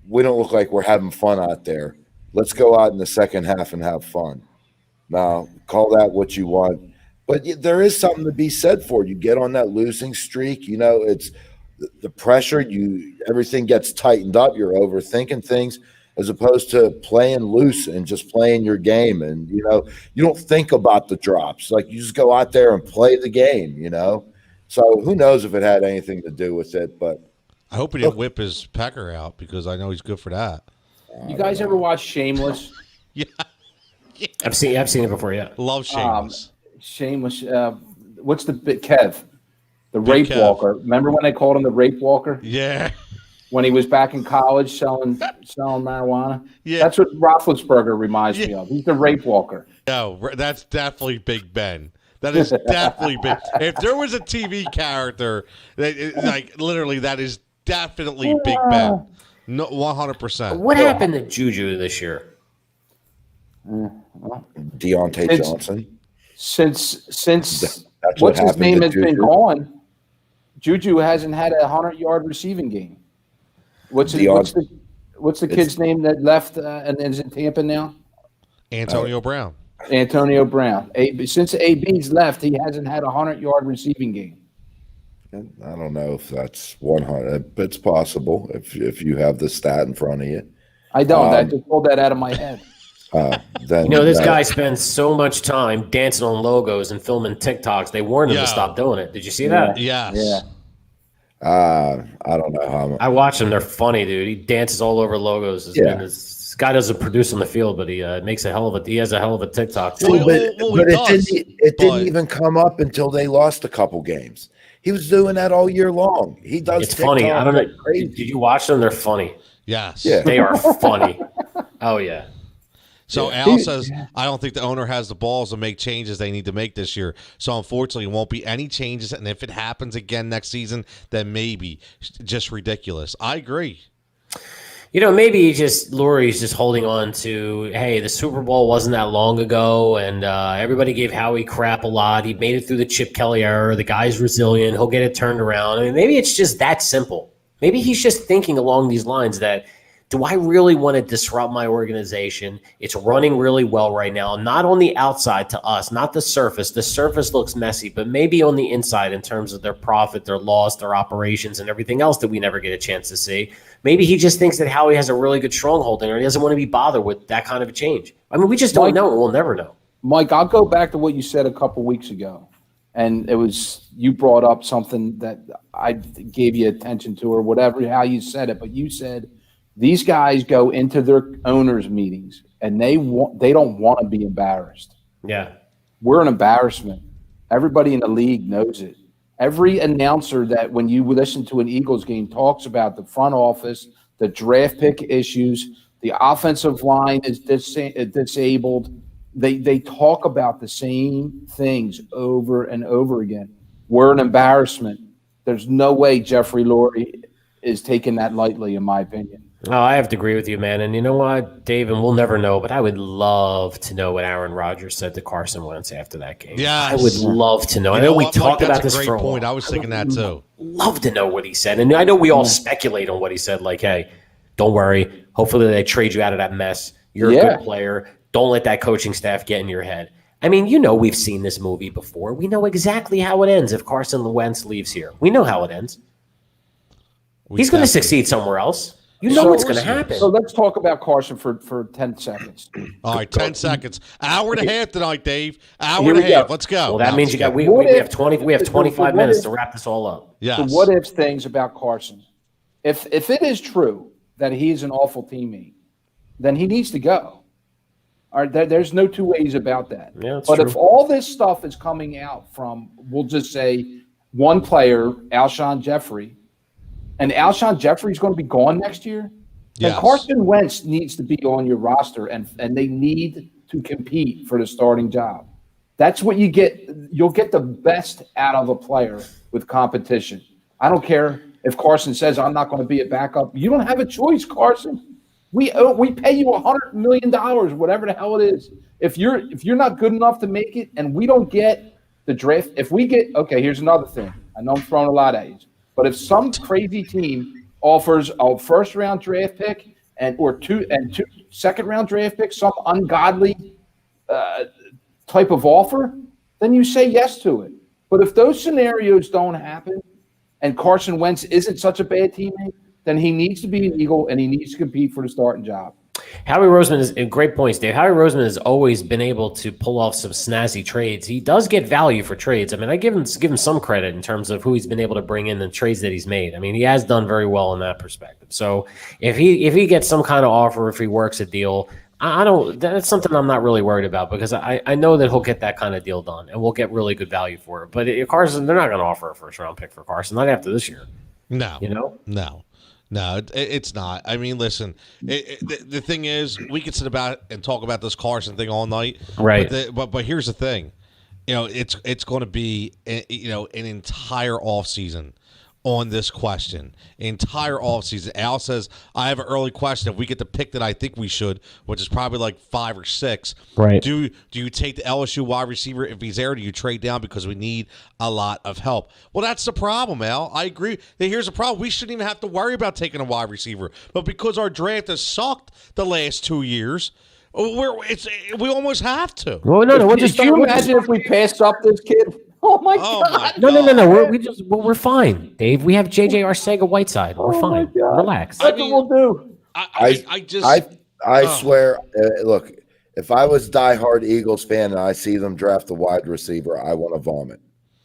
we don't look like we're having fun out there. Let's go out in the second half and have fun. Now, call that what you want. But there is something to be said for it. You get on that losing streak, it's the pressure, everything gets tightened up, you're overthinking things. As opposed to playing loose and just playing your game. And, you don't think about the drops. Like, you just go out there and play the game, So who knows if it had anything to do with it. But I hope he didn't whip his pecker out because I know he's good for that. You guys ever watch Shameless? Yeah. I've seen it before, yeah. Love Shameless. Shameless. What's the bit? Kev. The Big rape Kev. walker. Remember when they called him the rape walker? Yeah. When he was back in college selling marijuana. Yeah. That's what Roethlisberger reminds me of. He's the rape walker. No, that's definitely Big Ben. That is definitely Big. If there was a TV character, literally, that is definitely Big Ben. No, 100%. What happened to Juju this year? Deontay Johnson. Since That's what's his name has Juju. been gone, Juju hasn't had a 100-yard receiving game. What's the kid's name that left and is in Tampa now? Antonio Brown. Antonio Brown. Since AB's left, he hasn't had a 100-yard receiving game. I don't know if that's 100, but it's possible if you have the stat in front of you. I don't. I just pulled that out of my head. Then this guy spends so much time dancing on logos and filming TikToks. They warned him to stop doing it. Did you see that? Yes. Yeah. I don't know how. I watch them. They're funny, dude. He dances all over logos. Yeah. This guy doesn't produce on the field, but he makes a hell of a. He has a hell of a TikTok. Well, but he it does, didn't even come up until they lost a couple games. He was doing that all year long. He does. It's funny. I don't know. Crazy. Did you watch them? They're funny. Yes. Yeah. They are funny. Oh yeah. So Al says, I don't think the owner has the balls to make changes they need to make this year. So unfortunately, it won't be any changes. And if it happens again next season, then maybe. Just ridiculous. I agree. You know, maybe Lurie's just holding on to, hey, the Super Bowl wasn't that long ago, and everybody gave Howie crap a lot. He made it through the Chip Kelly era. The guy's resilient. He'll get it turned around. I mean, maybe it's just that simple. Maybe he's just thinking along these lines that, do I really want to disrupt my organization? It's running really well right now, not on the outside to us, not the surface. The surface looks messy, but maybe on the inside in terms of their profit, their loss, their operations, and everything else that we never get a chance to see. Maybe he just thinks that Howie has a really good stronghold there and he doesn't want to be bothered with that kind of a change. I mean, we just don't know, and we'll never know. Mike, I'll go back to what you said a couple weeks ago. And it was, you brought up something that I gave you attention to or whatever, how you said it. But you said these guys go into their owners' meetings and they don't want to be embarrassed. Yeah. We're an embarrassment. Everybody in the league knows it. Every announcer that when you listen to an Eagles game talks about the front office, the draft pick issues, the offensive line is disabled. They talk about the same things over and over again. We're an embarrassment. There's no way Jeffrey Lurie is taking that lightly, in my opinion. Oh, I have to agree with you, man. And you know what, Dave, and we'll never know, but I would love to know what Aaron Rodgers said to Carson Wentz after that game. Yeah, I would love to know. I know we talked about this for a while. I was thinking that too. Love to know what he said. And I know we all speculate on what he said, like, hey, don't worry. Hopefully they trade you out of that mess. You're a good player. Don't let that coaching staff get in your head. I mean, you know, we've seen this movie before. We know exactly how it ends if Carson Wentz leaves here. We know how it ends. He's going to succeed somewhere else. You know what's going to happen. So let's talk about Carson for 10 seconds. All right, 10 seconds. Hour and a half tonight, Dave. Hour and a half. Let's go. Well, that means we have 25 minutes to wrap this all up. Yes. So what if things about Carson? If it is true that he's an awful teammate, then he needs to go. All right, there's no two ways about that. Yeah, but true. if all this stuff is coming out from, we'll just say, one player, Alshon Jeffrey, and Alshon Jeffrey's going to be gone next year, then Carson Wentz needs to be on your roster, and they need to compete for the starting job. That's what you get. You'll get the best out of a player with competition. I don't care if Carson says, I'm not going to be a backup. You don't have a choice, Carson. We pay you $100 million, whatever the hell it is. If you're not good enough to make it, and we don't get the draft, if we get here's another thing. I know I'm throwing a lot at you, but if some crazy team offers a first-round draft pick or two second-round draft picks, some ungodly type of offer, then you say yes to it. But if those scenarios don't happen, and Carson Wentz isn't such a bad teammate, then he needs to be an Eagle and he needs to compete for the starting job. Howie Roseman is great points, Dave. Howie Roseman has always been able to pull off some snazzy trades. He does get value for trades. I mean, I give him some credit in terms of who he's been able to bring in the trades that he's made. I mean, he has done very well in that perspective. So if he gets some kind of offer, if he works a deal, that's something I'm not really worried about because I know that he'll get that kind of deal done and we'll get really good value for it. But Carson, they're not going to offer a first round pick for Carson, not after this year. No, No, it's not. I mean, listen, the thing is, we could sit about and talk about this Carson thing all night. Right. But here's the thing. It's going to be, an entire offseason on this question. Entire offseason. Al says, I have an early question. If we get the pick that I think we should, which is probably like 5 or 6, right? Do you take the LSU wide receiver if he's there? Do you trade down because we need a lot of help? Well, that's the problem, Al. I agree. Here's the problem. We shouldn't even have to worry about taking a wide receiver. But because our draft has sucked the last 2 years, we almost have to. Well, no. Could you imagine if we passed up this kid? Oh my God! No. We're fine, Dave. We have J.J. Arcega-Whiteside. We're fine. Relax. That's what we'll do. I swear. Look, if I was diehard Eagles fan and I see them draft a wide receiver, I want to vomit.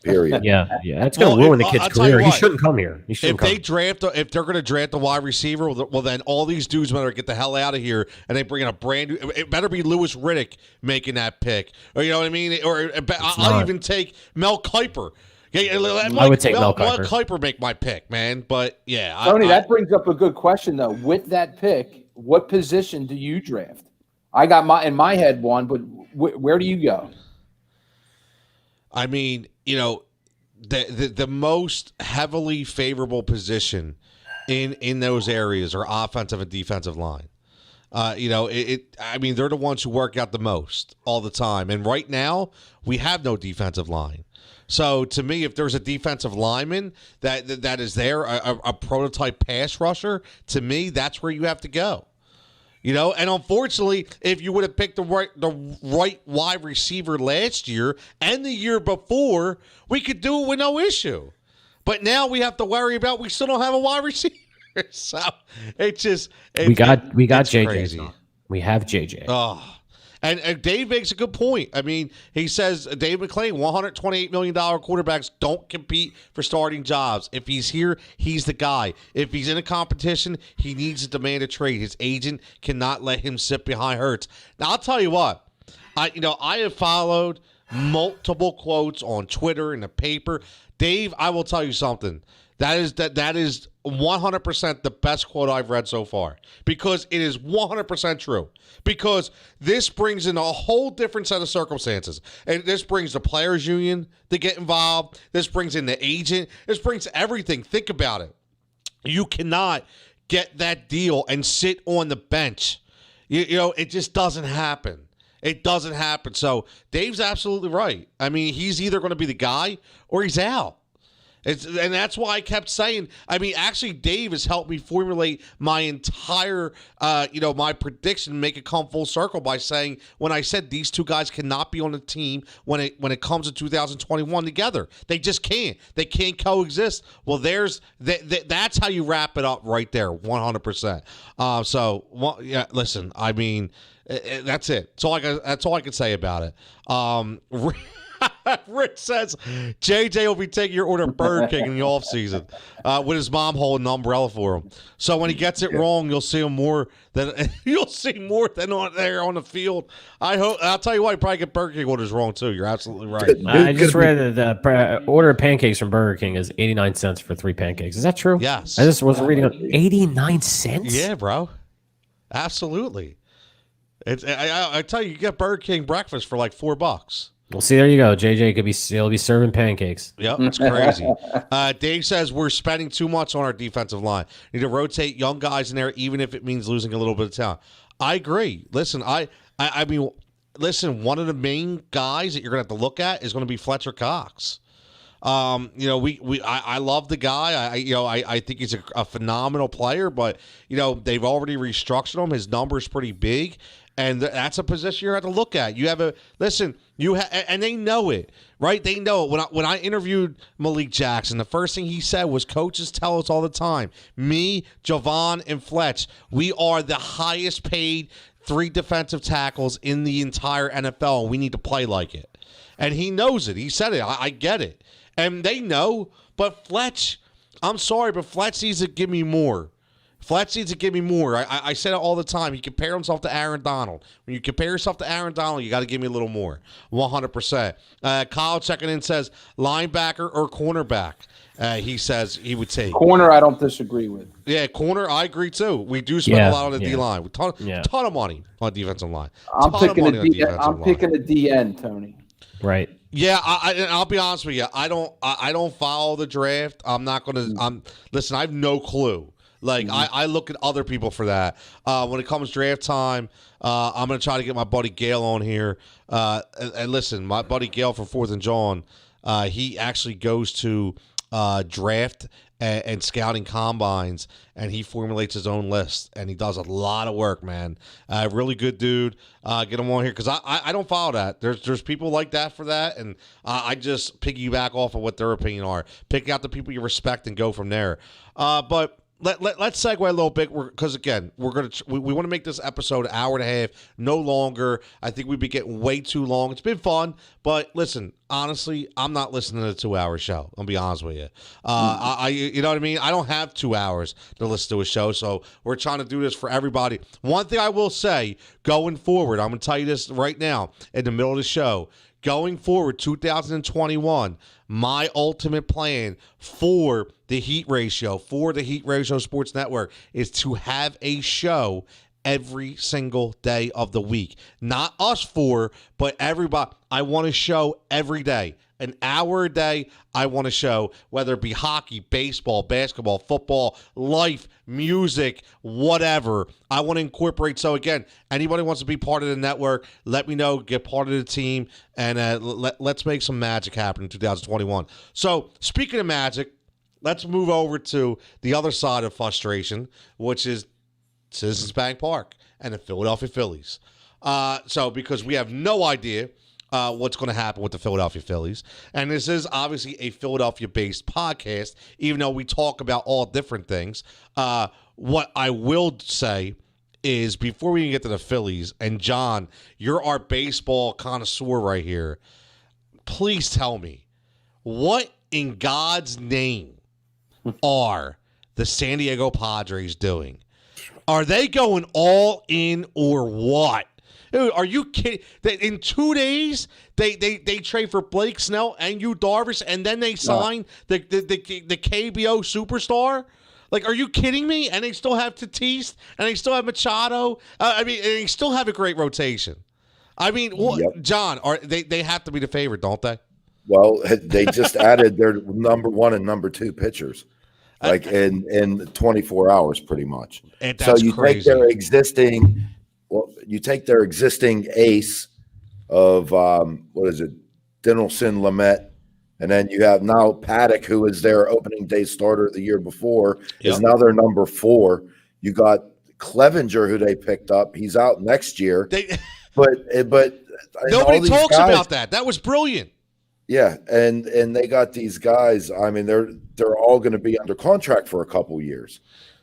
Period. Yeah, that's going to ruin the kid's I'll tell you career. He what, shouldn't come here. He If shouldn't they come. draft, if they're going to draft a wide receiver, well, then all these dudes better get the hell out of here, and they bring in a brand new. It better be Lewis Riddick making that pick, or you know what I mean? Or I'll even take Mel Kiper. Yeah, I would take Mel Kiper. Mel Kiper make my pick, man. But yeah, Tony, that brings up a good question though. With that pick, what position do you draft? I got in my head one, but where do you go? I mean, you know, the most heavily favorable position in those areas are offensive and defensive line. You know, I mean, they're the ones who work out the most all the time. And right now, we have no defensive line. So to me, if there's a defensive lineman that is there, a prototype pass rusher, to me, that's where you have to go. You know, and unfortunately, if you would have picked the right wide receiver last year and the year before, we could do it with no issue. But now we have to worry about we still don't have a wide receiver. So it's just We got JJ. Crazy. We have JJ. Oh. And Dave makes a good point. I mean, he says, Dave McClain, $128 million quarterbacks don't compete for starting jobs. If he's here, he's the guy. If he's in a competition, he needs to demand a trade. His agent cannot let him sit behind Hurts. Now, I'll tell you what. I have followed multiple quotes on Twitter and the paper. Dave, I will tell you something. That is 100% the best quote I've read so far, because it is 100% true. Because this brings in a whole different set of circumstances. And this brings the players' union to get involved. This brings in the agent. This brings everything. Think about it. You cannot get that deal and sit on the bench. You know, it just doesn't happen. It doesn't happen. So Dave's absolutely right. I mean, he's either going to be the guy or he's out. And that's why I kept saying, I mean, actually, Dave has helped me formulate my entire, my prediction, make it come full circle by saying, when I said these two guys cannot be on the team when it comes to 2021 together. They just can't. They can't coexist. Well, that's how you wrap it up right there, 100%. Listen, I mean, that's it. That's all I can say about it. Rich says JJ will be taking your order of Burger King in the offseason with his mom holding an umbrella for him. So when he gets it wrong, you'll see him more than on there on the field. I'll tell you what, he probably get Burger King orders wrong too. You're absolutely right. I just read that the order of pancakes from Burger King is 89 cents for 3 pancakes. Is that true? Yes. I just was reading 89 cents. Yeah, bro. Absolutely. I tell you, you get Burger King breakfast for like $4. Well, see, there you go. JJ he'll be serving pancakes. Yep, it's crazy. Dave says we're spending too much on our defensive line. Need to rotate young guys in there, even if it means losing a little bit of talent. I agree. Listen, I mean, one of the main guys that you're going to have to look at is going to be Fletcher Cox. I love the guy. I think he's a phenomenal player, but they've already restructured him. His number's pretty big. And that's a position you have to look at. You have and they know it, right? They know it. When I interviewed Malik Jackson, the first thing he said was, coaches tell us all the time, me, Javon, and Fletch, we are the highest paid 3 defensive tackles in the entire NFL, and we need to play like it. And he knows it. He said it. I get it. And they know, but Fletch, I'm sorry, but Fletch needs to give me more. Fletch needs to give me more. I said it all the time. He compared himself to Aaron Donald. When you compare yourself to Aaron Donald, you got to give me a little more. 100%. Kyle checking in says linebacker or cornerback. He says he would take. Corner, I don't disagree with. Yeah, corner, I agree too. We do spend a lot on the D-line. Ton of money on the defensive line. I'm picking a DN, Tony. Right. Yeah, I'll be honest with you. I don't follow the draft. I'm not going to. Listen, I have no clue. Like, I look at other people for that. When it comes draft time, I'm going to try to get my buddy Gail on here. And listen, my buddy Gail from 4th and John, he actually goes to draft and scouting combines, and he formulates his own list, and he does a lot of work, man. Really good dude. Get him on here, because I don't follow that. There's people like that for that, and I just piggyback off of what their opinion are. Pick out the people you respect and go from there. But let's segue a little bit because again we want to make this episode an hour and a half, no longer. I think we'd be getting way too long. It's been fun, but listen, honestly, I'm not listening to a 2-hour show. I'll be honest with you. You know what I mean? I don't have 2 hours to listen to a show, so we're trying to do this for everybody. One thing I will say going forward, I'm going to tell you this right now in the middle of the show. Going forward, 2021, my ultimate plan for the Heat Ratio, for the Heat Ratio Sports Network, is to have a show every single day of the week. Not us four, but everybody. I want a show every day. An hour a day, I want a show, whether it be hockey, baseball, basketball, football, life, music, whatever. I want to incorporate. So, again, anybody wants to be part of the network, let me know, get part of the team, and let's make some magic happen in 2021. So, speaking of magic, let's move over to the other side of frustration, which is Citizens Bank Park and the Philadelphia Phillies. Because we have no idea what's going to happen with the Philadelphia Phillies. And this is obviously a Philadelphia-based podcast, even though we talk about all different things. What I will say is, before we even get to the Phillies, and John, you're our baseball connoisseur right here, please tell me, what in God's name are the San Diego Padres doing? Are they going all in or what? Dude, are you kidding? In 2 days, they trade for Blake Snell and Yu Darvish, and then they sign the KBO superstar? Like, are you kidding me? And they still have Tatis, and they still have Machado. And they still have a great rotation. John, they have to be the favorite, don't they? Well, they just added their number 1 and number 2 pitchers, like in 24 hours, pretty much. And that's so you crazy. take their existing. Well, you take their existing ace of Dinelson Lamet, and then you have now Paddock, who was their opening day starter the year before, is now their number 4. You got Clevenger, who they picked up. He's out next year. But nobody talks about that. That was brilliant. Yeah, and they got these guys. I mean, they're all going to be under contract for a couple years.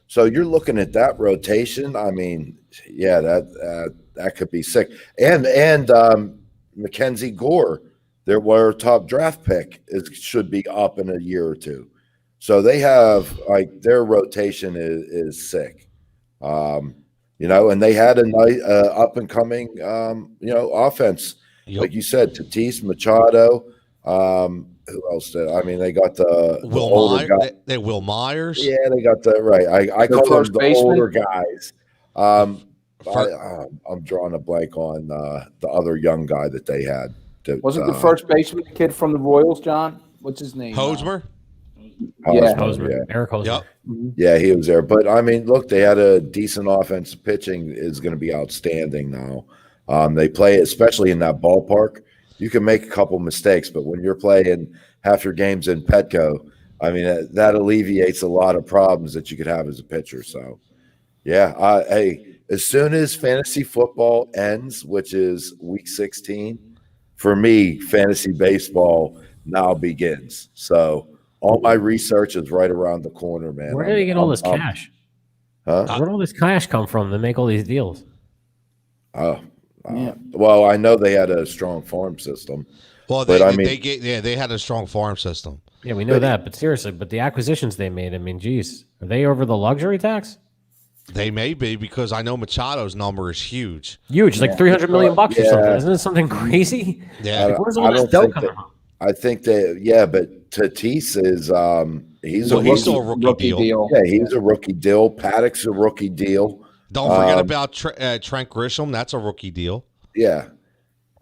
So you're looking at that rotation. I mean, yeah, that could be sick. And Mackenzie Gore, their top draft pick, should be up in a year or two. So they have, like, their rotation is sick. And they had a nice up and coming offense. Yep. Like you said, Tatis, Machado. Who else did? I mean, they got the older guy. They Will Myers. Yeah, they got the right. I call them the older guys. I'm drawing a blank on the other young guy that they had. Wasn't the first baseman the kid from the Royals, John? What's his name? Hosmer. Hosmer. Yeah. Eric Hosmer. Yep. Yeah, he was there. But, I mean, look, they had a decent offense. Pitching is going to be outstanding now. They play, especially in that ballpark. You can make a couple mistakes, but when you're playing half your games in Petco, I mean, that alleviates a lot of problems that you could have as a pitcher. So, yeah, hey, as soon as fantasy football ends, which is week 16, for me, fantasy baseball now begins. So all my research is right around the corner, man. Where do they get all this cash? Huh? Where did all this cash come from to make all these deals? Well, I know they had a strong farm system. Well, they had a strong farm system. Yeah, we know that. But seriously, the acquisitions they made, I mean, geez, are they over the luxury tax? They may be, because I know Machado's number is huge. Huge, like $300 million or something. Isn't it something crazy? Yeah. Like, where's all this dough coming from? I think that, but Tatis is he's still a rookie deal. Yeah, he's a rookie deal. Paddock's a rookie deal. Don't forget about Trent Grisham. That's a rookie deal. Yeah.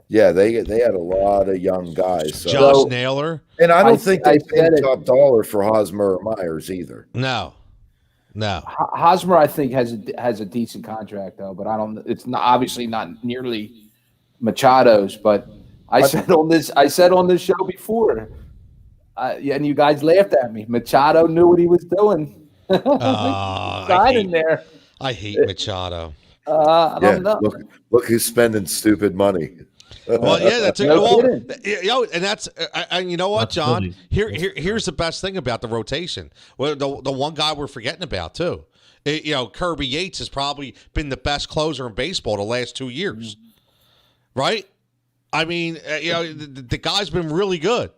Yeah, they had a lot of young guys. So. Josh Naylor. And I don't think they paid top dollar for Hosmer or Myers either. No. Hosmer, I think, has a decent contract though, but I don't. It's not, obviously not nearly Machado's. But I said on this show before, and you guys laughed at me. Machado knew what he was doing. In there. I hate Machado. I don't know. Look who's spending stupid money. Well, yeah, that's and that's and you know what, That's John? Phillies. Here's the best thing about the rotation. Well, the one guy we're forgetting about too. Kirby Yates has probably been the best closer in baseball the last 2 years, right? I mean, the guy's been really good.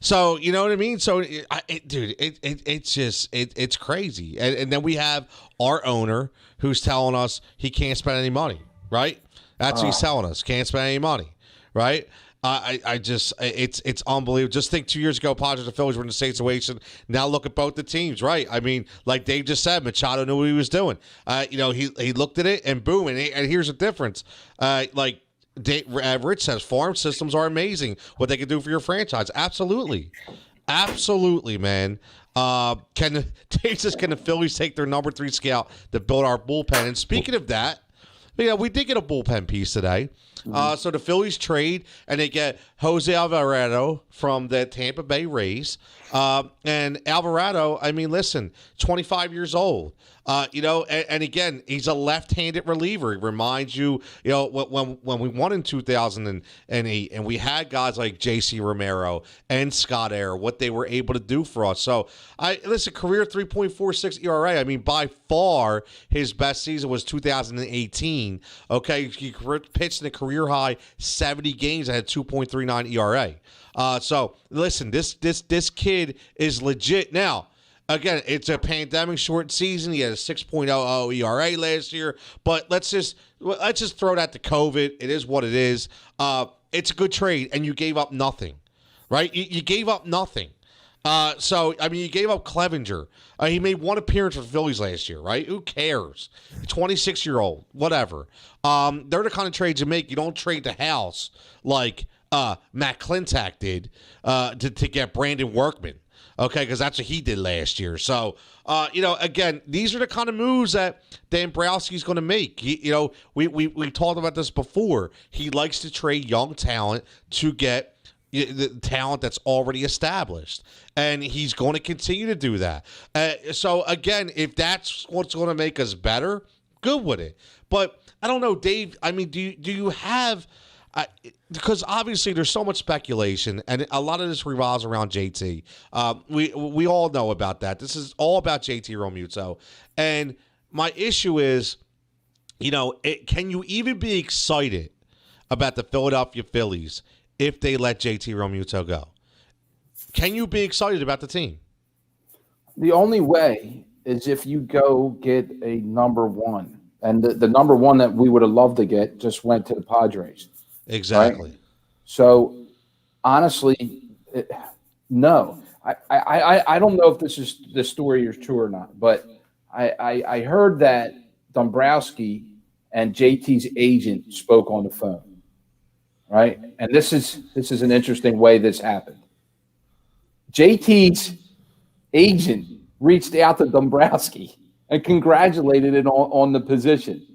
So you know what I mean. So, it's crazy. And then we have our owner who's telling us he can't spend any money, right? That's what he's telling us. Can't spend any money, right? It's unbelievable. Just think 2 years ago, Padres and Phillies were in the same situation. Now look at both the teams, right? I mean, like Dave just said, Machado knew what he was doing. He looked at it and boom, and here's the difference. Rich says farm systems are amazing. What they can do for your franchise, absolutely, man. Can the Phillies take their number 3 scout to build our bullpen? And speaking of that, we did get a bullpen piece today. So the Phillies trade and they get Jose Alvarado from the Tampa Bay Rays. And Alvarado, I mean, listen, 25 years old. And again, he's a left-handed reliever. He reminds you, when we won in 2008, and we had guys like J.C. Romero and Scott Air, what they were able to do for us. So, career 3.46 ERA. I mean, by far his best season was 2018. Okay, he pitched in a career-high 70 games and had 2.39 ERA. So, listen, this kid is legit. Now, again, it's a pandemic short season. He had a 6.00 ERA last year, but let's just throw that to COVID. It is what it is. It's a good trade, and you gave up nothing, right? You gave up nothing. You gave up Clevenger. He made one appearance for the Phillies last year, right? Who cares? 26-year-old, whatever. They're the kind of trades you make. You don't trade the house like Matt Klentak did to get Brandon Workman. Okay, because that's what he did last year. So, again, these are the kind of moves that Dombrowski's going to make. We talked about this before. He likes to trade young talent to get the talent that's already established, and he's going to continue to do that. So, again, if that's what's going to make us better, good with it. But I don't know, Dave. I mean, do you have? Because obviously there's so much speculation, and a lot of this revolves around JT. We all know about that. This is all about JT Realmuto. And my issue is, can you even be excited about the Philadelphia Phillies if they let JT Realmuto go? Can you be excited about the team? The only way is if you go get a number 1. And the number 1 that we would have loved to get just went to the Padres. Exactly. Right? So, honestly, no. I don't know if this story is true or not, but I heard that Dombrowski and JT's agent spoke on the phone, right? And this is an interesting way this happened. JT's agent reached out to Dombrowski and congratulated it on the position.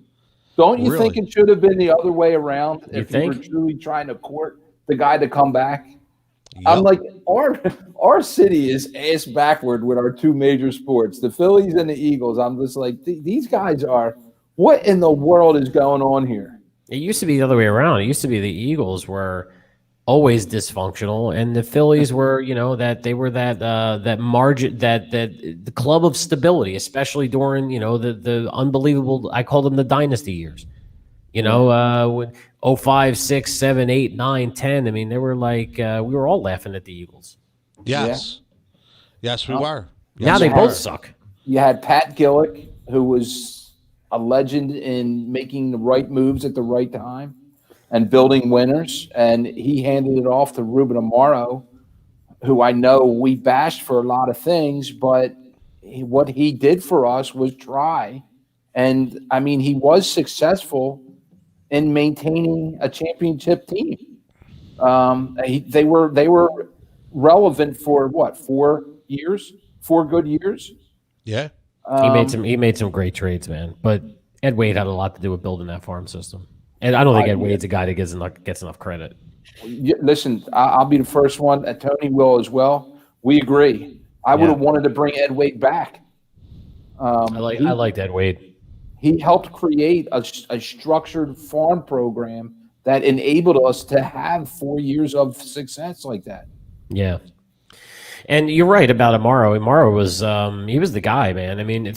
Don't you think it should have been the other way around if you were truly trying to court the guy to come back? Yep. I'm like, our city is ass backward with our 2 major sports, the Phillies and the Eagles. I'm just like, these guys are – what in the world is going on here? It used to be the other way around. It used to be the Eagles were always dysfunctional, and the Phillies were, that they were that margin, that the club of stability, especially during, the unbelievable, I call them the dynasty years. 05, 6, 7, 8, 9, 10. I mean, they were like we were all laughing at the Eagles. Yes. Yeah. Yes, we were. Yes, now they both suck. You had Pat Gillick, who was a legend in making the right moves at the right time and building winners, and he handed it off to Ruben Amaro, who I know we bashed for a lot of things, but what he did for us was try. And, I mean, he was successful in maintaining a championship team. They were relevant for, 4 years? 4 good years? Yeah. He made some great trades, man. But Ed Wade had a lot to do with building that farm system. And I don't think Ed Wade's a guy that gets enough credit. Listen, I'll be the first one, and Tony will as well. We agree. I would have wanted to bring Ed Wade back. I liked Ed Wade. He helped create a structured farm program that enabled us to have 4 years of success like that. Yeah. And you're right about Amaro. Amaro was he was the guy, man. I mean,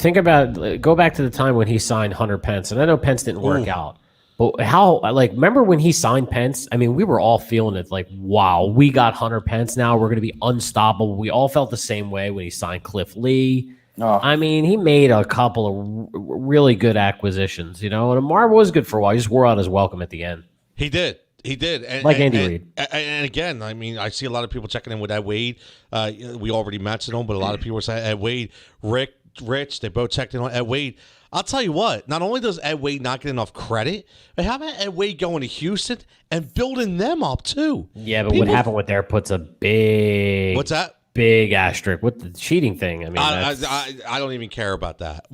go back to the time when he signed Hunter Pence, and I know Pence didn't work out, but remember when he signed Pence? I mean, we were all feeling it like, wow, we got Hunter Pence now. We're going to be unstoppable. We all felt the same way when he signed Cliff Lee. Oh. I mean, he made a couple of really good acquisitions, and Amaro was good for a while. He just wore out his welcome at the end. He did. And, Andy Reid. And again, I mean, I see a lot of people checking in with Ed Wade. We already mentioned him, but a lot of people are saying Ed Wade, Rich, they both checked in on Ed Wade. I'll tell you what, not only does Ed Wade not get enough credit, but how about Ed Wade going to Houston and building them up too? Yeah, but what happened with there puts a big... What's that? Big asterisk with the cheating thing. I mean, I don't even care about that.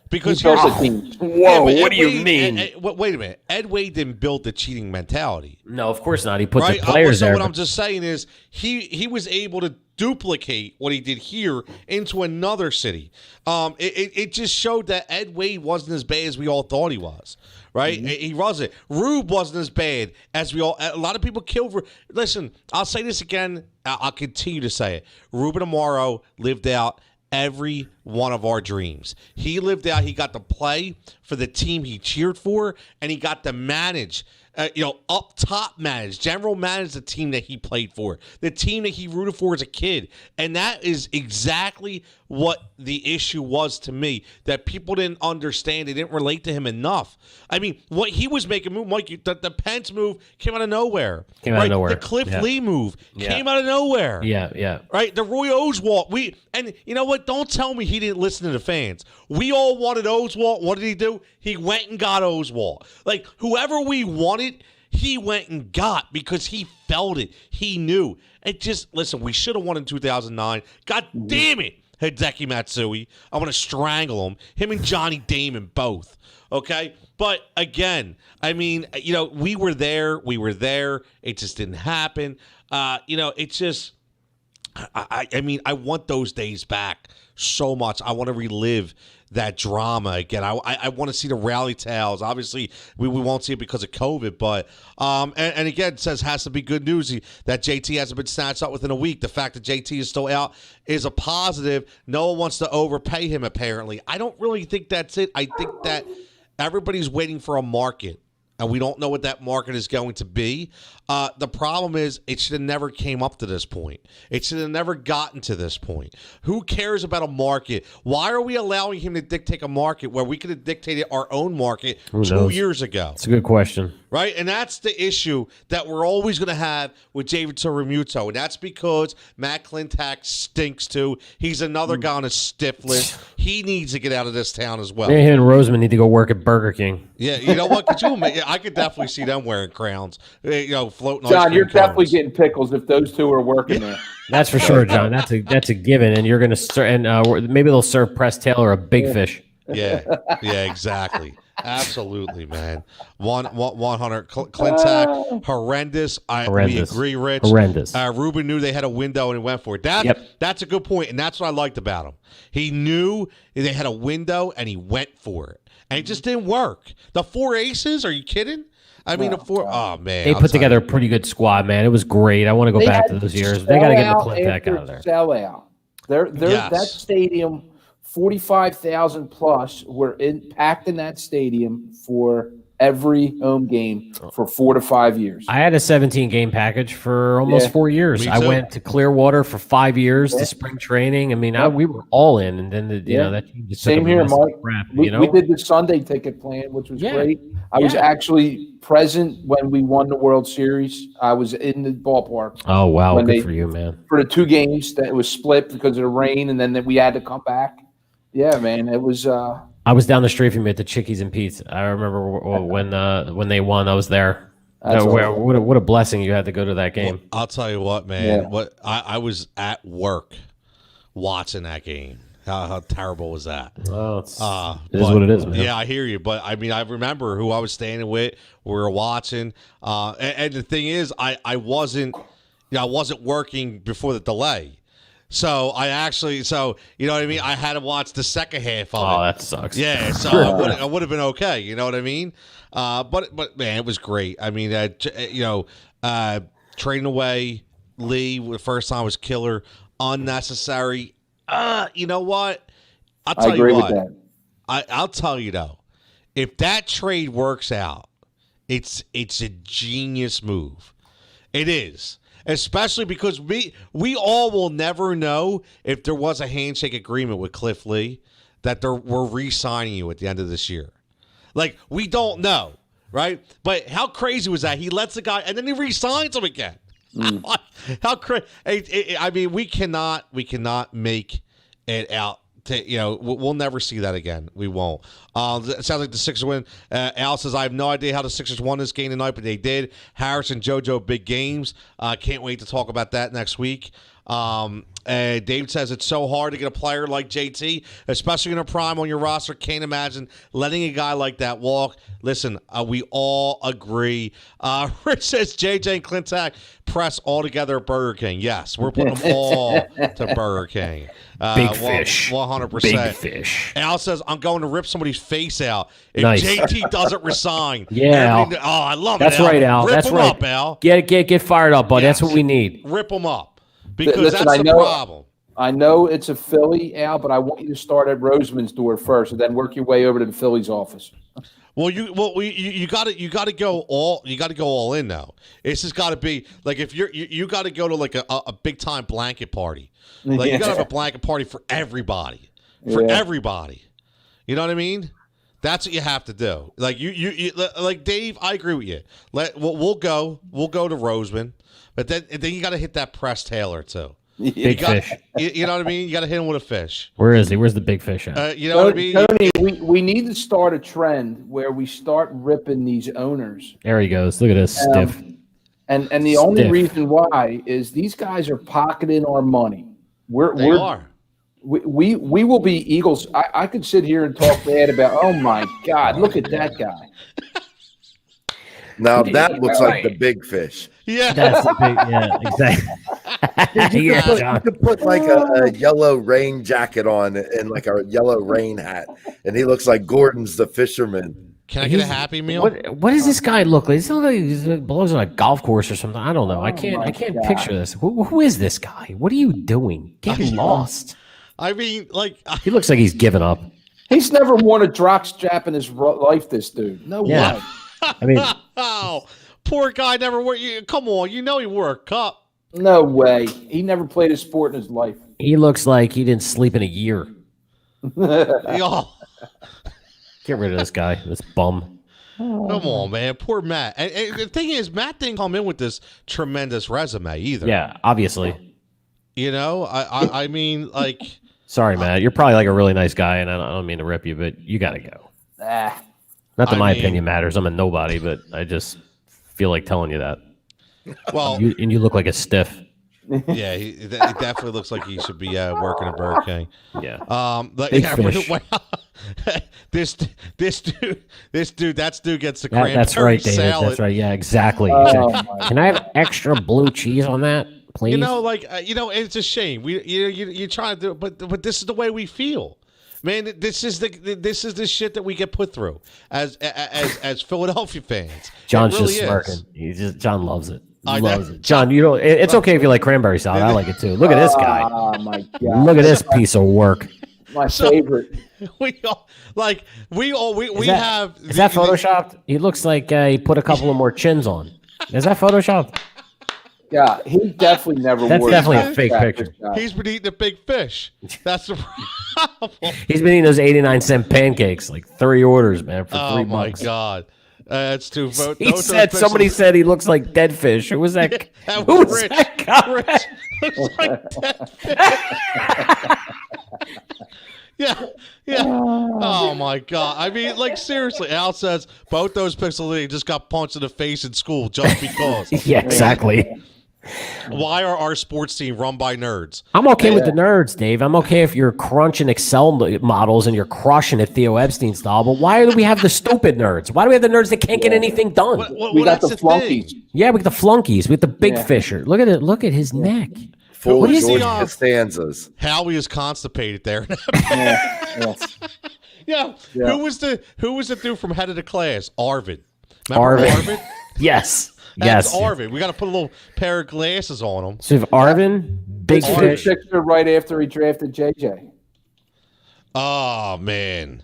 Because whoa, what do you mean? Wait a minute. Ed Wade didn't build the cheating mentality. No, of course not. He put the players there. What I'm just saying is he was able to duplicate what he did here into another city. It just showed that Ed Wade wasn't as bad as we all thought he was. Right? Mm-hmm. He wasn't. Rube wasn't as bad as we all. A lot of people killed Rube. Listen, I'll say this again. I'll continue to say it. Ruben Amaro lived out every one of our dreams. He lived out. He got to play for the team he cheered for, and he got to manage, up top general manage the team that he played for, the team that he rooted for as a kid. And that is exactly what the issue was to me, that people didn't understand. They didn't relate to him enough. I mean, what he was making move, Mike, the Pence move came out of nowhere. The Cliff Lee move came out of nowhere. Yeah. Right? The Roy Oswalt. And you know what? Don't tell me he didn't listen to the fans. We all wanted Oswalt. What did he do? He went and got Oswalt. Like, whoever we wanted, he went and got because he felt it. He knew. Listen, we should have won in 2009. God damn it, Hideki Matsui. I want to strangle him and Johnny Damon both. Okay? But again, I mean, we were there. It just didn't happen. It's just, I mean, I want those days back so much. I want to relive that drama again. I want to see the rally tales. Obviously, we won't see it because of COVID, but and again, it says has to be good news that JT hasn't been snatched up within a week. The fact that JT is still out is a positive. No one wants to overpay him, apparently. I don't really think that's it. I think that everybody's waiting for a market, and we don't know what that market is going to be. The problem is it should have never came up to this point. It should have never gotten to this point. Who cares about a market? Why are we allowing him to dictate a market where we could have dictated our own market 2 years ago? That's a good question. Right? And that's the issue that we're always going to have with David Realmuto. And that's because Matt Klentak stinks too. He's another guy on a stiff list. He needs to get out of this town as well. Him and Roseman need to go work at Burger King. Yeah, you know what? I could definitely see them wearing crowns. Floating. John, you're definitely getting pickles if those two are working there. That's for sure, John. That's a given. And you're going to maybe they'll serve Press Taylor a big fish. Yeah, exactly. Absolutely, man. 100. Klentak, horrendous. We agree, Rich. Horrendous. Ruben knew they had a window and he went for it. That's a good point, and that's what I liked about him. He knew they had a window and he went for it, and it just didn't work. The 4 aces? Are you kidding? I mean, oh, man. They put together a pretty good squad, man. It was great. I want to go back to those years. They got to get McClintock out of there. Sellout. That stadium, 45,000 plus, were packed in that stadium for every home game for 4 to 5 years. I had a 17-game package for almost 4 years. I went to Clearwater for 5 years to spring training. I mean, we were all in, and then that team just same here, Mike. We did the Sunday ticket plan, which was great. I was actually present when we won the World Series. I was in the ballpark. Oh wow, good for you, man! For the 2 games that was split because of the rain, and then we had to come back. Yeah, man, it was. I was down the street from you at the Chickies and Pete's. I remember when they won. I was there. What a blessing you had to go to that game. Well, I'll tell you what, man. Yeah. I was at work watching that game. How terrible was that? Well, it is what it is, man. Yeah, I hear you. But, I mean, I remember who I was standing with. We were watching. And the thing is, I wasn't working before the delay. So I actually, you know what I mean? I had to watch the second half of it. Oh, that sucks. Yeah, so I would have been okay. You know what I mean? But man, it was great. I mean, trading away Lee the first time was killer, unnecessary. You know what? I'll tell I agree you what. with that. I'll tell you though, if that trade works out, it's a genius move. It is. Especially because we all will never know if there was a handshake agreement with Cliff Lee that we're re-signing you at the end of this year. Like, we don't know, right? But how crazy was that? He lets the guy, and then he re-signs him again. How crazy! I mean, we cannot make it out. We'll never see that again. We won't. It sounds like the Sixers win. Al says, I have no idea how the Sixers won this game tonight, but they did. Harris and JoJo, big games. Can't wait to talk about that next week. David says, it's so hard to get a player like JT, especially in a prime on your roster. Can't imagine letting a guy like that walk. Listen, we all agree. Rich says, JJ and Clintac press all together at Burger King. Yes, we're putting them all to Burger King. Big fish. 100%. Big fish. Al says, I'm going to rip somebody's face out if Nice. JT doesn't resign. Yeah, Al. I love That's it, Al. right, Al. Rip That's him right. up, Al. Get fired up, bud. Yes. That's what we need. Rip them up. Because Listen, that's the problem. I know it's a Philly, Al, but I want you to start at Roseman's door first, and then work your way over to the Phillies office. Well, you got to go all in now. It's just got to be like if you got to go to like a big time blanket party. Like you got to have a blanket party for everybody. Everybody. You know what I mean? That's what you have to do. Like you like Dave, I agree with you. We'll go to Roseman, but then you got to hit that Press Taylor too. Big fish. You know what I mean? You got to hit him with a fish. Where is he? Where's the big fish at? You know what I mean? Tony, we need to start a trend where we start ripping these owners. There he goes. Look at this stiff. And the only reason why is these guys are pocketing our money. They are. We will be Eagles. I could sit here and talk bad about, oh my God, look at that guy. Now that looks like the big fish. Yeah. That's the big, yeah, exactly. You could put like a yellow rain jacket on and like a yellow rain hat, and he looks like Gordon's the fisherman. Can I get a Happy Meal? What does this guy look like? Does he look like he belongs on a golf course or something? I don't know. I can't picture this. Who is this guy? What are you doing? Get lost. I mean, like He looks like he's given up. He's never worn a jock strap in his life, this dude. No Yeah. way. I mean, oh, poor guy never wore. Come on, you know he wore a cup. No way. He never played a sport in his life. he looks like he didn't sleep in a year. Oh, Get rid of this guy, this bum. come on, man. Poor Matt. And the thing is, Matt didn't come in with this tremendous resume either. Yeah, obviously. You know, I mean, like, Sorry, Matt. You're probably like a really nice guy, and I don't mean to rip you, but you got to go. Not that my opinion matters. I'm a nobody, but I just feel like telling you that. well, You look like a stiff. yeah, it definitely looks like he should be working at Burger King. Yeah. Big fish. This dude gets the That's cranberry right, David. salad. That's right. Yeah, exactly. Oh, Can I have extra blue cheese on that, please? You know, like it's a shame. You trying to do it, but this is the way we feel, man. This is the shit that we get put through as Philadelphia fans. John's It really just smirking. John loves it. I Loves know. it. John, you don't. It's okay if you like cranberry salad. I like it too. Look at this guy. Oh, my God. Look at this piece of work. My favorite. We all Is have. that photoshopped? He looks like he put a couple of more chins on. Is that photoshopped? Yeah, he definitely never That's wore definitely a jock fake strap, picture. this guy. He's been eating a big fish. That's the problem. He's been eating those 89-cent pancakes, like 3 orders, man, for $3. Oh my God. That's too. Somebody said he looks like dead fish. Who was that? That Who was was Rich. that guy? Rich looks like that. Yeah. Oh my God. I mean, like seriously, Al says both those pixels just got punched in the face in school just because. Yeah, exactly. Why are our sports team run by nerds? I'm okay with the nerds, Dave. I'm okay if you're crunching Excel models and you're crushing it Theo Epstein style. But why do we have the stupid nerds? Why do we have the nerds that can't get anything done? We got the flunkies. Yeah, we got the flunkies with the big fisher. Look at it. Look at his neck. Full Who is George the, Costanzas. Howie is constipated there. Yeah. Who was the dude from head of the class? Arvid. Remember Arvid? Yes. That's Yes. Arvid. We got to put a little pair of glasses on him. So if Arvin, big This is fish. the picture right after he drafted JJ. Oh man.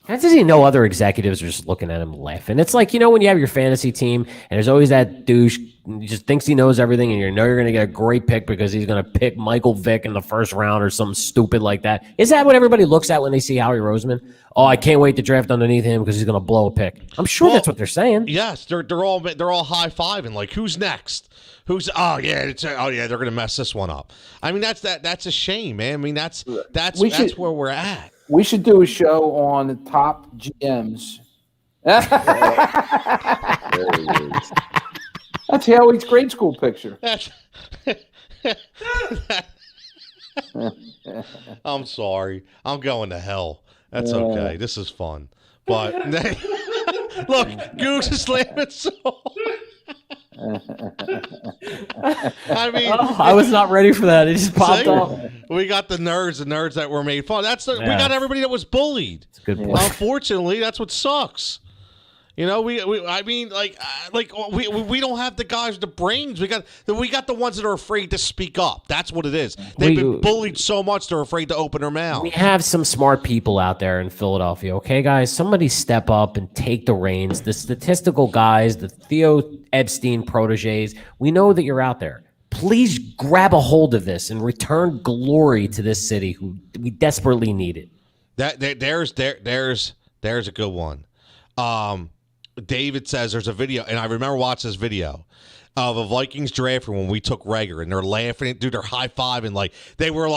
How does he know other executives are just looking at him laughing? It's like, when you have your fantasy team and there's always that douche who just thinks he knows everything and you're going to get a great pick because he's going to pick Michael Vick in the first round or something stupid like that. Is that what everybody looks at when they see Howie Roseman? Oh, I can't wait to draft underneath him because he's going to blow a pick. I'm sure that's what they're saying. Yes, they're all high-fiving like, who's next? They're going to mess this one up. I mean, that's a shame, man. I mean, that's where we're at. We should do a show on the top GMs. There he is. That's Howie's grade school picture. I'm sorry. I'm going to hell. That's okay. This is fun. But look, Goose is slamming so I mean, I was not ready for that. It just popped off. We got the nerds that were made fun. We got everybody that was bullied. That's a good point. Unfortunately, that's what sucks. We don't have the guys with the brains. We got the ones that are afraid to speak up. That's what it is. They've been bullied so much they're afraid to open their mouth. We have some smart people out there in Philadelphia. Okay, guys, somebody step up and take the reins. The statistical guys, the Theo Epstein proteges. We know that you're out there. Please grab a hold of this and return glory to this city who we desperately need it. There's a good one. David says there's a video, and I remember watching this video of a Vikings draft when we took Rager, and they're laughing, dude, they're high-fiving, like they were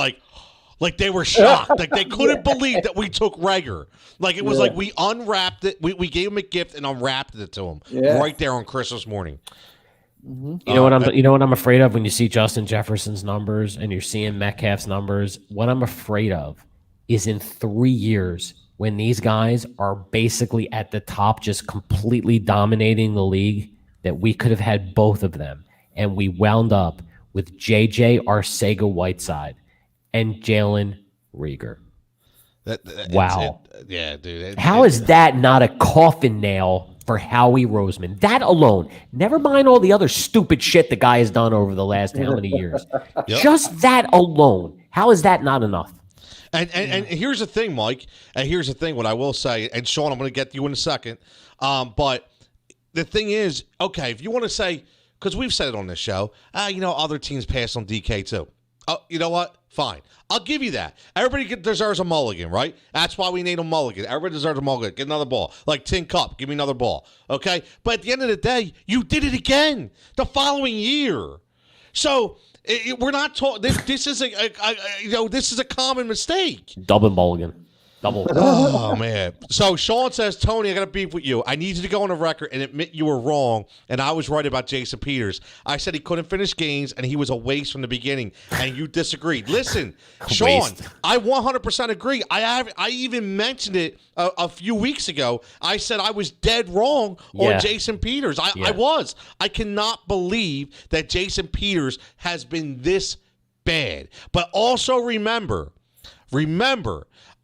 they were shocked, like they couldn't believe that we took Rager. Like it was like we unwrapped it, we gave him a gift and unwrapped it to him right there on Christmas morning. You know what I'm afraid of when you see Justin Jefferson's numbers and you're seeing Metcalf's numbers. What I'm afraid of is in 3 years, when these guys are basically at the top, just completely dominating the league, that we could have had both of them. And we wound up with J.J. Arcega-Whiteside and Jalen Reagor. Wow. Yeah, dude. How is that not a coffin nail for Howie Roseman? That alone, never mind all the other stupid shit the guy has done over the last how many years. Just that alone, how is that not enough? And here's the thing, Mike. And here's the thing, what I will say, and Sean, I'm going to get to you in a second. But the thing is, okay, if you want to say, because we've said it on this show, other teams pass on DK too. Oh, you know what? Fine. I'll give you that. Everybody deserves a mulligan, right? That's why we need a mulligan. Everybody deserves a mulligan. Get another ball. Like Tin Cup, give me another ball. Okay? But at the end of the day, you did it again the following year. So we're not talking. This is this is a common mistake. Double mulligan. Double. Oh man. So Sean says, Tony, I got to beef with you. I need you to go on the record and admit you were wrong, and I was right about Jason Peters. I said he couldn't finish games and he was a waste from the beginning, and you disagreed. Listen, Sean, I 100% agree. I even mentioned it a few weeks ago. I said I was dead wrong on Jason Peters. I was. I cannot believe that Jason Peters has been this bad. But also remember,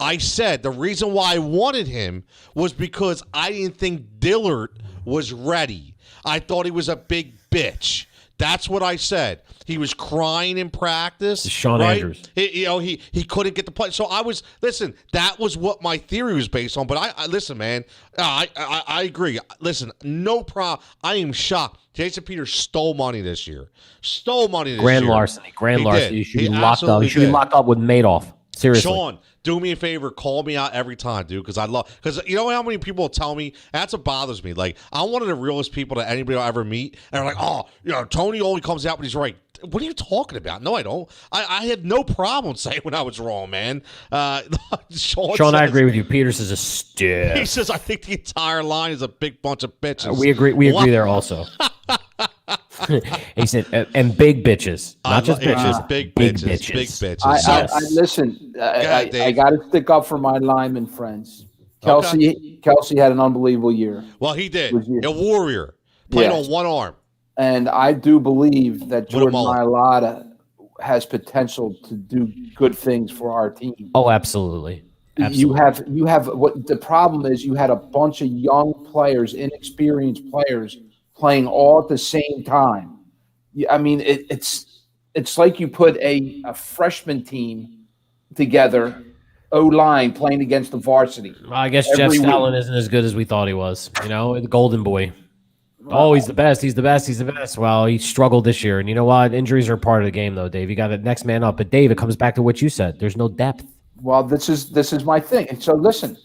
I said the reason why I wanted him was because I didn't think Dillard was ready. I thought he was a big bitch. That's what I said. He was crying in practice. Sean Andrews. He couldn't get the play. So that was what my theory was based on. But I listen, man, I agree. Listen, no problem. I am shocked. Jason Peters stole money this year. Grand larceny. You should be locked up. You should be locked up with Madoff. Seriously. Sean, do me a favor. Call me out every time, dude, because you know how many people tell me? That's what bothers me. Like, I'm one of the realest people that anybody will ever meet. And they're like, Tony only comes out when he's right. What are you talking about? No, I don't. I had no problem saying when I was wrong, man. Sean, I agree with you. Peters is a stiff. He says, I think the entire line is a big bunch of bitches. We agree there also. He said, and big bitches, not just bitches, big bitches. Listen, I got to stick up for my lineman friends. Kelsey had an unbelievable year. Well, he did. A warrior. Played on one arm. And I do believe that Jordan Mailata has potential to do good things for our team. Oh, absolutely. Absolutely. You have what the problem is. You had a bunch of young players, inexperienced players, playing all at the same time. I mean, it's like you put a freshman team together, O-line playing against the varsity. Well, I guess Jeff Stalin isn't as good as we thought he was. The golden boy. Oh, he's the best. He's the best. He's the best. Well, he struggled this year. And you know what? Injuries are part of the game, though, Dave. You got the next man up. But, Dave, it comes back to what you said. There's no depth. Well, this is my thing. And so, listen,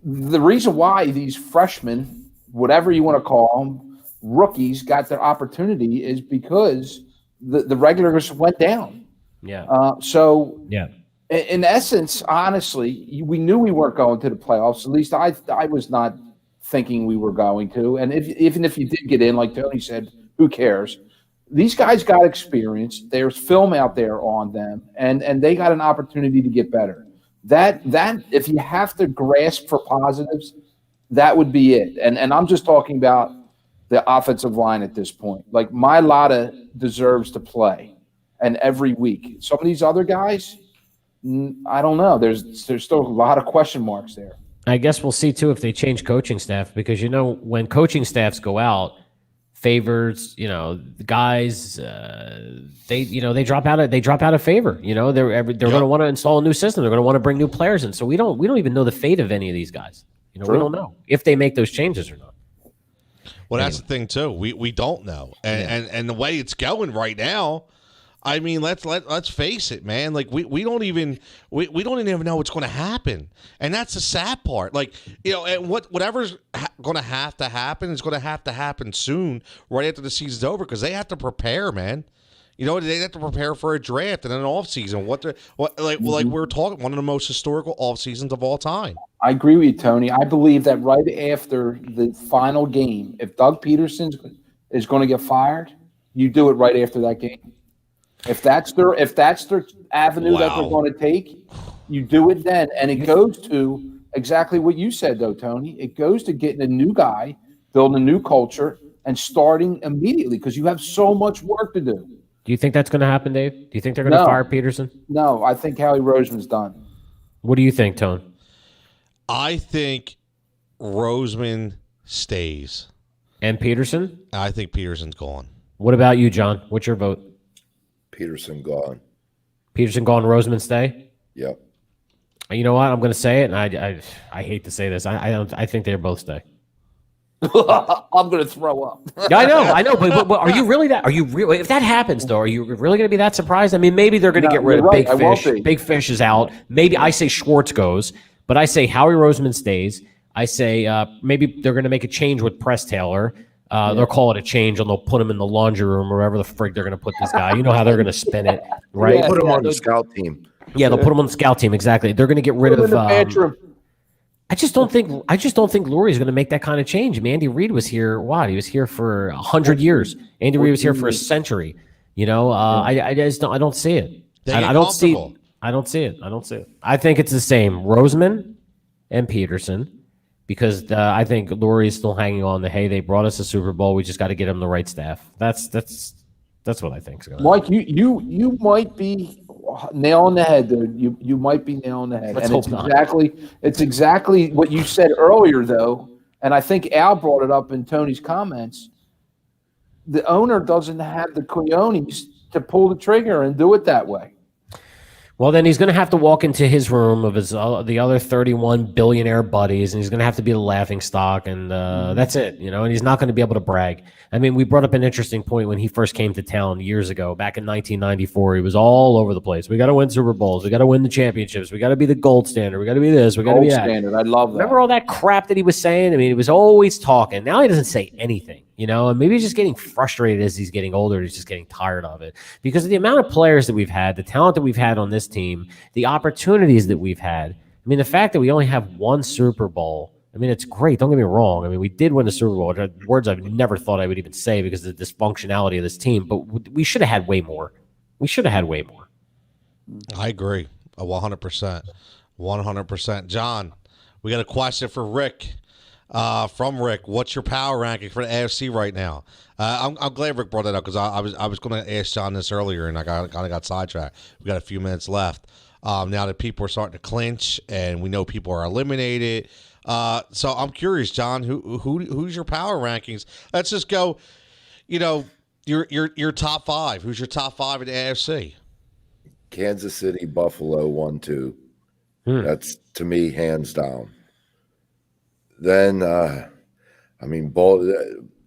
the reason why these freshmen, whatever you want to call them, rookies, got their opportunity is because the regulars went down. Yeah. Yeah. In essence, honestly, we knew we weren't going to the playoffs. At least I was not thinking we were going to. And even if you did get in, like Tony said, who cares? These guys got experience. There's film out there on them, and they got an opportunity to get better. That if you have to grasp for positives, that would be it. And I'm just talking about the offensive line at this point. Like Mailata deserves to play, and every week. Some of these other guys, I don't know. There's still a lot of question marks there. I guess we'll see, too, if they change coaching staff, because, when coaching staffs go out, Favors, the guys, they drop out of favor. They're going to want to install a new system. They're going to want to bring new players in. So we don't even know the fate of any of these guys. We don't know if they make those changes or not. Well, that's the thing too. We don't know, and the way it's going right now, I mean, let's face it, man. Like we don't even know what's going to happen, and that's the sad part. Like and whatever's going to have to happen is going to happen soon, right after the season's over, because they have to prepare, man. They have to prepare for a draft and an off season. Like we're talking one of the most historical off seasons of all time. I agree with you, Tony. I believe that right after the final game, if Doug Pederson is going to get fired, you do it right after that game. If that's their avenue that they're going to take, you do it then. And it goes to exactly what you said, though, Tony. It goes to getting a new guy, building a new culture, and starting immediately, because you have so much work to do. Do you think that's going to happen, Dave? Do you think they're going to fire Pederson? No, I think Howie Roseman's done. What do you think, Tone? I think Roseman stays. And Pederson? I think Pederson's gone. What about you, John? What's your vote? Pederson gone. Pederson gone, Roseman stay? Yep. You know what? I'm going to say it, and I hate to say this. I think they both stay. I'm going to throw up. Yeah, I know. But are you really that? Are you really? If that happens, though, are you really going to be that surprised? I mean, maybe they're going to get rid of Big Fish. Big Fish is out. Maybe I say Schwartz goes, but I say Howie Roseman stays. I say maybe they're going to make a change with Press Taylor. They'll call it a change, and they'll put him in the laundry room or wherever the frig they're going to put this guy. You know how they're going to spin it, right? Yeah, put him on the scout team. Yeah, they'll put him on the scout team. Exactly. They're going to get rid of. I just don't think Lurie is going to make that kind of change. I mean, Andy Reid was here. What? He was here for 100 years. Andy Reid was here for a century. I just don't see it. I don't see it. I think it's the same. Roseman and Pederson, because I think Lurie is still hanging on the, hey, they brought us a Super Bowl. We just got to get him the right staff. That's what I think is going to happen. Mike, you might be nailing the head, dude. You might be nailing the head. Let's and hope not. It's exactly what you said earlier, though, and I think Al brought it up in Tony's comments. The owner doesn't have the cojones to pull the trigger and do it that way. Well, then he's going to have to walk into his room of the other 31 billionaire buddies, and he's going to have to be the laughing stock, and that's it, and he's not going to be able to brag. I mean, we brought up an interesting point when he first came to town years ago, back in 1994. He was all over the place. We got to win Super Bowls. We got to win the championships. We got to be the gold standard. We got to be this. We got to be that. Standard. I love that. Remember all that crap that he was saying? I mean, he was always talking. Now he doesn't say anything, and maybe he's just getting frustrated as he's getting older. He's just getting tired of it because of the amount of players that we've had, the talent that we've had on this team, the opportunities that we've had. I mean, the fact that we only have one Super Bowl, I mean, it's great. Don't get me wrong. I mean, we did win the Super Bowl. Words I've never thought I would even say because of the dysfunctionality of this team. But we should have had way more. I agree. 100%. 100%. John, we got a question for Rick. from Rick. What's your power ranking for the AFC right now? I'm glad Rick brought that up because I was going to ask John this earlier and I kind of got sidetracked. We got a few minutes left. Now that people are starting to clinch and we know people are eliminated. So I'm curious, John, who's your power rankings? Let's just go, your top five. Who's your top five in the AFC? Kansas City, Buffalo, 1-2. That's, to me, hands down. Then,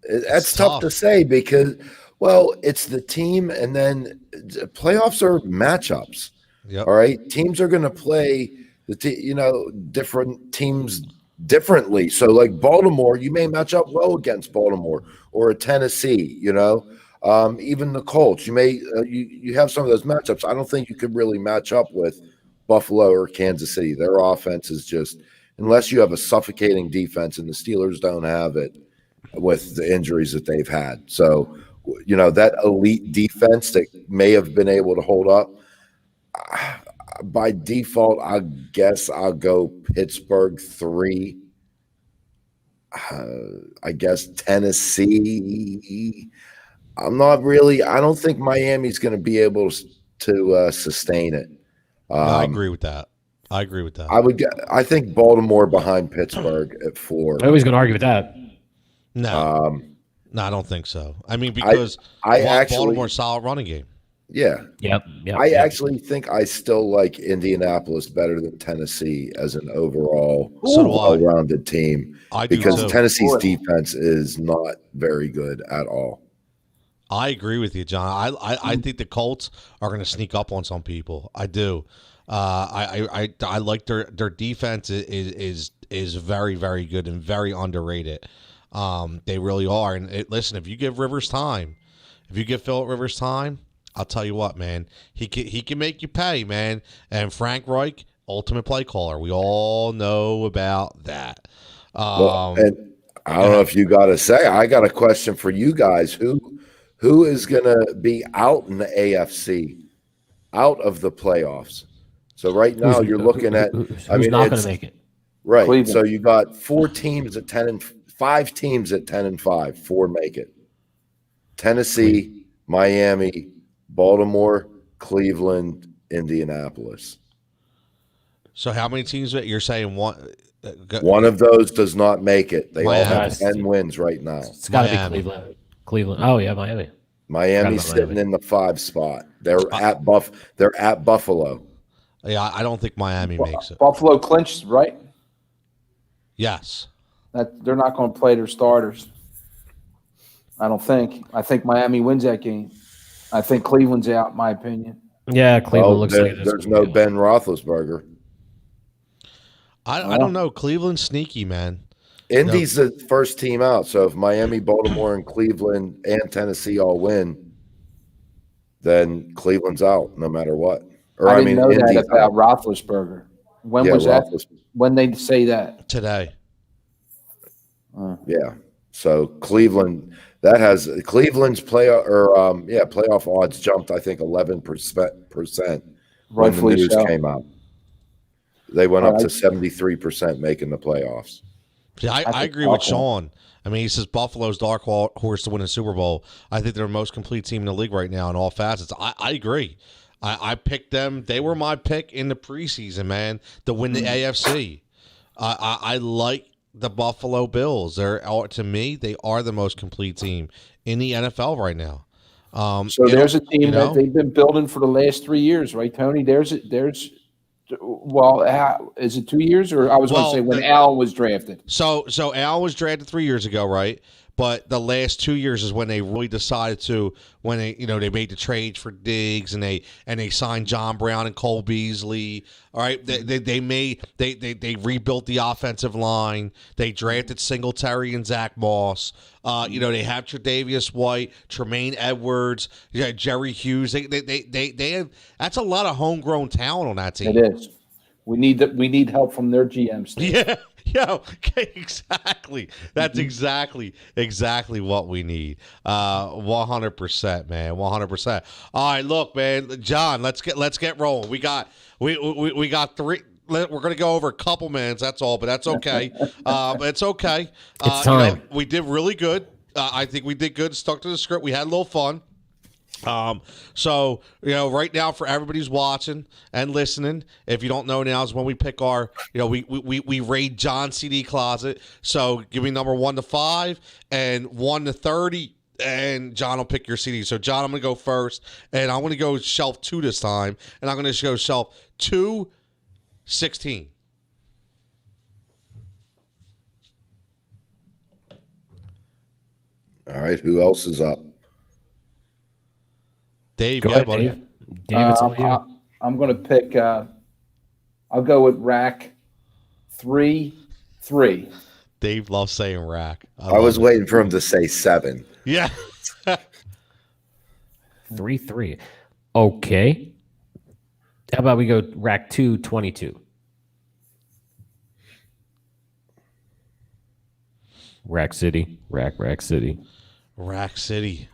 that's tough to say because, it's the team, and then playoffs are matchups. Yep. All right, teams are going to play different teams differently. So, like Baltimore, you may match up well against Baltimore or a Tennessee. Even the Colts, you may you have some of those matchups. I don't think you could really match up with Buffalo or Kansas City. Their offense is just, unless you have a suffocating defense, and the Steelers don't have it with the injuries that they've had. So, that elite defense that may have been able to hold up. By default, I guess I'll go Pittsburgh 3. I guess Tennessee. I don't think Miami's going to be able to sustain it. I agree with that. I think Baltimore behind Pittsburgh at 4. I was going to argue with that. No, I don't think so. I mean, because Baltimore's solid running game. Yeah. Yep. I actually think I still like Indianapolis better than Tennessee as an overall well-rounded team. I do because too. Tennessee's defense is not very good at all. I agree with you, John. I think the Colts are going to sneak up on some people. I do. I like their defense is very, very good and very underrated. They really are. And listen, if you give Rivers time, if you give Phillip Rivers time, I'll tell you what, man, he can make you pay, man. And Frank Reich, ultimate play caller. We all know about that. And I don't know if you got to say, I got a question for you guys. Who is going to be out in the AFC, out of the playoffs? So right now you're looking at, who's not going to make it. Right. Cleveland. So you got 4 teams at 10 and 5 teams at 10-5. 4 make it. Tennessee, Miami, Baltimore, Cleveland, Indianapolis. So how many teams you're saying one? One of those does not make it. They Miami. all have 10 wins right now. It's got to be Cleveland. Cleveland. Oh yeah, Miami. Miami's sitting in the 5 spot. They're at Buffalo. Yeah, I don't think Miami makes it. Buffalo clinched, right? Yes. That they're not going to play their starters. I don't think. I think Miami wins that game. I think Cleveland's out, in my opinion. Yeah, Cleveland looks like there's no Ben Roethlisberger. I don't know. Cleveland's sneaky, man. Indy's the first team out. So if Miami, Baltimore, and Cleveland and Tennessee all win, then Cleveland's out no matter what. Or I didn't know Indy's that about out. Roethlisberger. When was that? When they say that? Today. Yeah. So Cleveland, Cleveland's playoff odds jumped, I think, 11% when the news came out. They went up to 73% making the playoffs. Yeah, I agree with Sean. I mean, he says Buffalo's dark horse to win a Super Bowl. I think they're the most complete team in the league right now in all facets. I agree. I picked them. They were my pick in the preseason, man, to win the AFC. I like the Buffalo Bills. To me, they are the most complete team in the NFL right now. So there's a team that they've been building for the last 3 years, right, Tony? Is it 2 years, or I was going to say when Allen was drafted? So Allen was drafted 3 years ago, right? But the last 2 years is when they really decided to, when they made the trades for Diggs and they signed John Brown and Cole Beasley. All right, they rebuilt the offensive line. They drafted Singletary and Zach Moss. They have Tre'Davious White, Tremaine Edwards, Jerry Hughes. They have, that's a lot of homegrown talent on that team. It is. We need help from their GMs. Yeah. Yeah, exactly. That's exactly what we need. 100%, man. 100%. All right, look, man, John, let's get rolling. We got we're going to go over a couple minutes. That's all, but that's okay. It's okay. It's time. We did really good. I think we did good. Stuck to the script. We had a little fun. So, right now for everybody who's watching and listening, if you don't know, now is when we pick our, we raid John's CD closet. So give me number 1 to 5 and 1 to 30, and John will pick your CD. So John, I'm going to go first, and I'm going to go shelf 2 this time, and I'm going to go shelf 216. All right, who else is up? Dave, Go ahead, buddy. Dave, it's on you. I'm going to pick. I'll go with rack 3. Dave loves saying rack. I was waiting for him to say 7. Yeah. 3. Okay. How about we go rack 222? Rack City. Rack City. Rack City.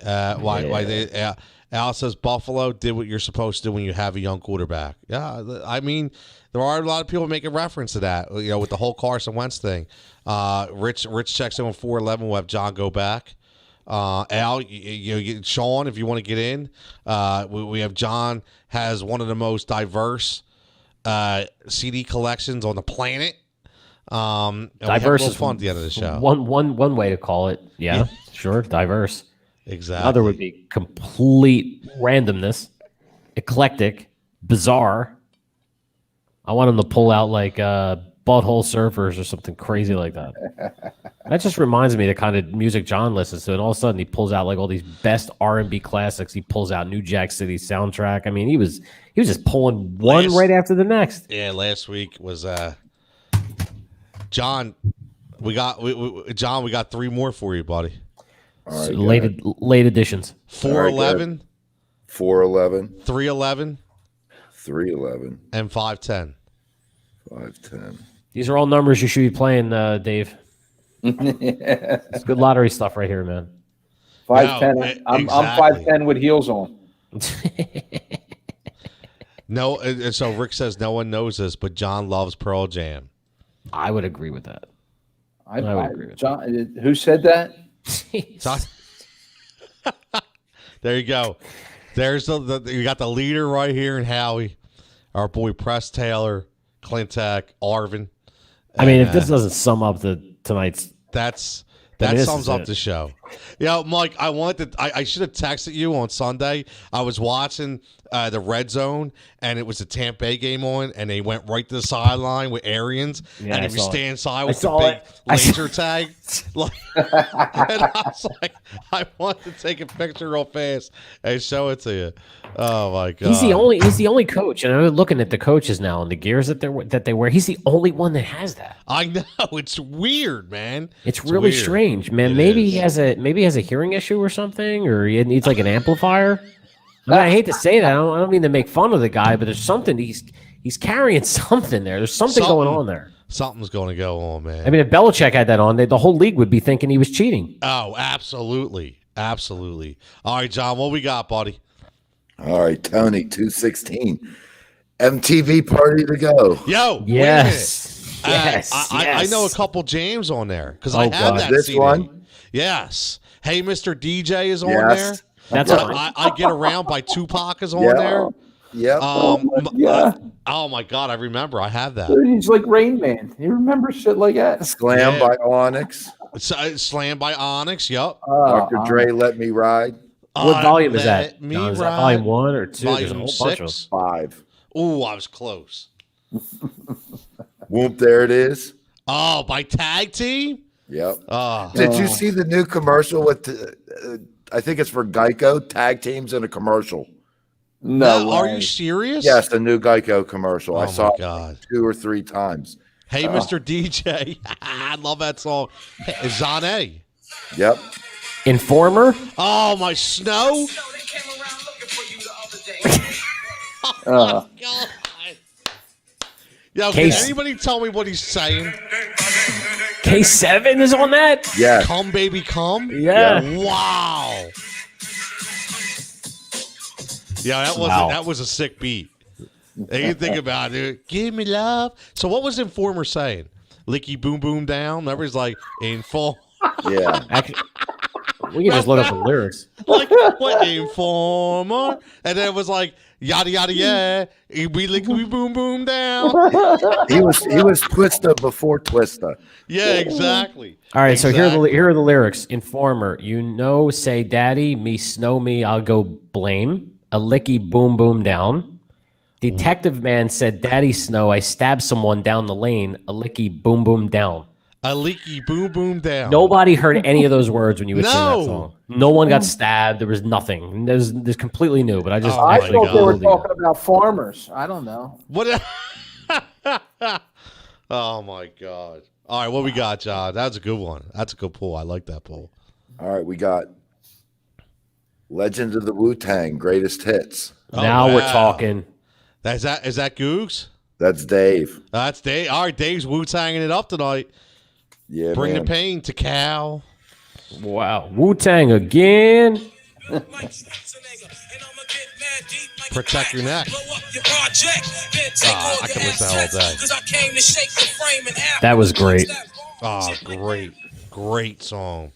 Why Al says Buffalo did what you're supposed to do when you have a young quarterback. Yeah, I mean, there are a lot of people making reference to that, with the whole Carson Wentz thing. Rich checks in with 411. We'll have John go back. Al, Sean, if you want to get in. We have John has one of the most diverse CD collections on the planet. Diverse is fun at the end of the show. One way to call it. Yeah, sure. Diverse. Exactly. Another would be complete randomness, eclectic, bizarre. I want him to pull out like Butthole Surfers or something crazy like that. That just reminds me of the kind of music John listens to, and all of a sudden he pulls out like all these best R&B classics. He pulls out New Jack City soundtrack. I mean, he was just pulling one right after the next. Yeah, last week was John. We got 3 more for you, buddy. All right, late editions. 411, 411, 311, 311, and 510. 510. These are all numbers you should be playing, Dave. It's good lottery stuff right here, man. 510. I'm 510 with heels on. No, and so Rick says no one knows this, but John loves Pearl Jam. I would agree with that. I would agree with John. Who said that? There you go. There's you got the leader right here in Howie, our boy Press Taylor, Clintac, Arvin. I mean, if this doesn't sum up tonight's, that sums up the show. Mike, I should have texted you on Sunday. I was watching the Red Zone, and it was a Tampa Bay game on, and they went right to the sideline with Arians, and if you stay inside with the big laser tag, and I was like, I want to take a picture real fast and show it to you. Oh my god, he's the only coach, and I'm looking at the coaches now and the gears that they wear. He's the only one that has that. I know, it's weird, man. It's really weird. Strange, man. Maybe he has a hearing issue or something, or he needs like an amplifier. I mean, I hate to say that. I don't mean to make fun of the guy, but there's something he's carrying something there. There's something going on there. Something's going to go on, man. I mean, if Belichick had that on, the whole league would be thinking he was cheating. Oh, absolutely, absolutely. All right, John, what we got, buddy? All right, Tony, 216. MTV party to go. Yo, yes. Yes, I know a couple jams on there because I have that this CD. One? Yes. Hey, Mr. DJ is on there. That's I Get Around by Tupac is on there. Yeah. Oh my God, I remember. I have that. He's like Rain Man. You remember shit like that? Slam by Onyx. Slam by Onyx. Yep. Dr. Dre, Let Me Ride. What volume is that? Me Is that volume 1 or 2? Volume There's a whole 6. bunch of 5. Ooh, I was close. Whoop, there it is. Oh, by Tag Team? Yep. Oh. Did you see the new commercial with, I think it's for Geico, Tag Teams in a commercial? No. Are you serious? Yes, the new Geico commercial. I saw it 2 or 3 times. Hey, Mr. DJ. I love that song. Hey, Zane. Yep. Informer? Oh, my Snow. Oh, my God. Yo, can anybody tell me what he's saying? K7 is on that? Yeah. Come, baby, come? Yeah. Wow. Yeah, that was a sick beat. And you think about it, dude. Give me love. So what was Informer saying? Licky boom boom down. Remember, he's like Inform. Yeah. Actually, we can just look up the lyrics. Like what Informer? And then it was like yada yada yeah. We licky boom boom down. He was Twista before Twista. Yeah, exactly. All right, so here Exactly. are the lyrics. Informer, say daddy, me snow me, I'll go blame. A licky boom boom down. Detective man said, daddy snow, I stabbed someone down the lane. A licky boom boom down. A leaky boom boom down. Nobody heard any of those words when you would sing No. that song. No one got stabbed. There was nothing. There's completely new, but I just Oh, I my thought they were God. talking about farmers. I don't know. What? Oh my God! All right, what we got, John? That's a good one. That's a good pull. I like that pull. All right, we got Legend of the Wu-Tang, greatest hits. now wow. we're talking. Is that Googs? That's Dave. That's Dave. All right, Dave's Wu-Tanging it up tonight. Yeah, Bring man. the pain to Cal. Wow, Wu-Tang again. Protect your neck. I can listen to that all day. That was great. Oh, great song.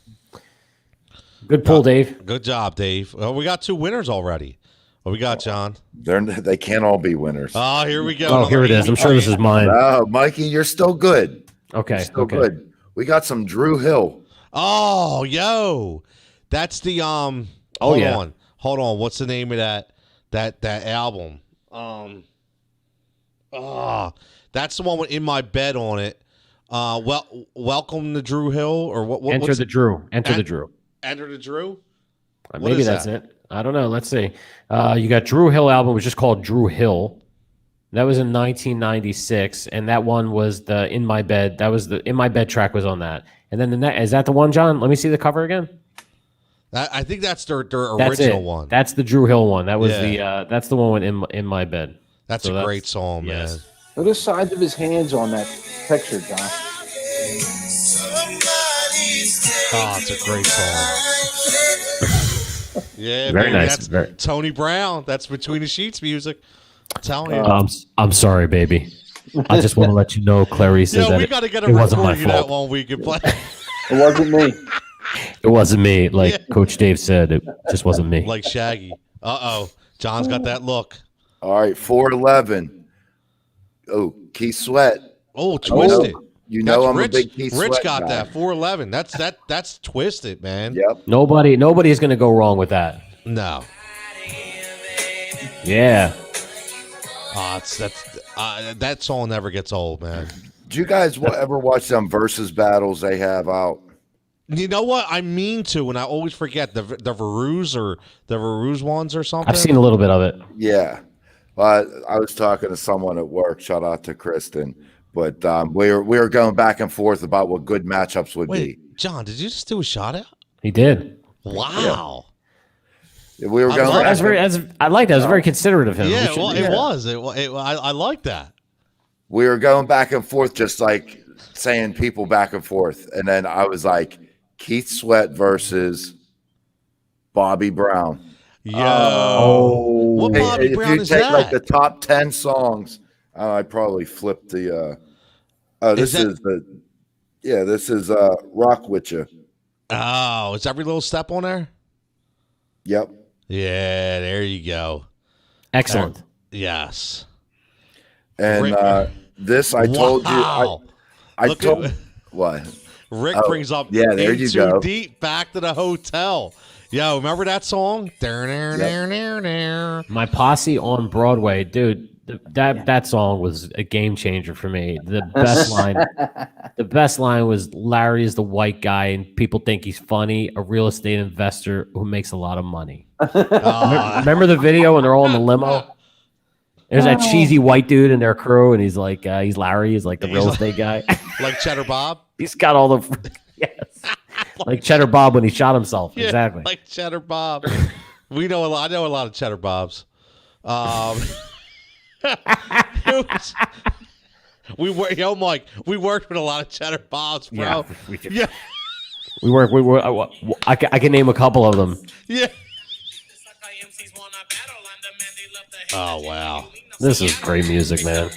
Good pull, Dave. Good job, Dave. Oh, we got 2 winners already. What we got, John? They can't all be winners. Oh, here we go. Oh, here it is. I'm sure this is mine. Oh, Mikey, you're still good. Okay, Still okay. good. We got some Drew Hill. Oh, yo, that's the Hold on. What's the name of that album? That's the one with "In My Bed" on it. Welcome to Drew Hill, or what? Enter the Drew. Enter the Drew. Enter the Drew. Maybe that's it. I don't know. Let's see. You got Drew Hill album, which is just called Drew Hill. That was in 1996, and that one was the "In My Bed." That was the "In My Bed" track was on that. And then is that the one, John? Let me see the cover again. I think that's their That's original it. one. That's the Drew Hill one. That was Yeah. that's the one with "In My Bed." That's So a great song, yes. man. Look at the sides of his hands on that picture, John. Oh, it's a great song. Yeah, Very baby, nice. That's Tony Brown. That's Between the Sheets music. I'm telling you. I'm sorry, baby. I just want to let you know, Clarice, Yeah, that we got to get a it wasn't my recording of that fault. one we can play. It wasn't me. It wasn't me. Like Yeah. Coach Dave said, it just wasn't me. Like Shaggy. Uh-oh. John's got that look. All right, 411. Oh, Keith Sweat. Oh, Twisted. You know That's I'm Rich, a big Keith Rich Sweat got guy. that. 411. That's Twisted, man. Yep. Nobody is going to go wrong with that. No. Yeah. That song never gets old, man. Do you guys ever watch them versus battles they have out? You know what? I mean to, and I always forget the Varus ones or something. I've seen a little bit of it. Yeah. I was talking to someone at work. Shout out to Kristen. But we were going back and forth about what good matchups would Wait, John, did you just do a shout out? He did. Wow. be. We were I going. love back I like that. It was very considerate of him. Yeah, We should- well, it was. I like that. we were going back and forth, just like saying people back and forth. And then I was like, Keith Sweat versus Bobby Brown. Yo. Oh. What Hey, Bobby if Brown you is take that? like the top 10 songs, I'd probably flip the. This is Rock With You. Oh, is every little step on there? Yep. Yeah, there you go. Excellent. Yes. And Rick- this I told you. Wow. I Look told at- what? Rick Oh, brings up yeah, there In you Too go. Deep, Back to the Hotel. Yo, remember that song? My Posse on Broadway, dude. That song was a game changer for me. The best line was Larry is the white guy and people think he's funny, a real estate investor who makes a lot of money. Remember the video when they're all in the limo? There's that cheesy white dude in their crew, and he's like, he's Larry, he's like the real estate guy. Like Cheddar Bob? He's got all the yes, like Cheddar Bob when he shot himself. Yeah, Exactly. like Cheddar Bob. I know a lot of Cheddar Bobs. Mike, we worked with a lot of Cheddar Bobs, bro. Yeah, we did. Yeah. We work. I can name a couple of them. Yeah. Oh, wow. This is great music, man.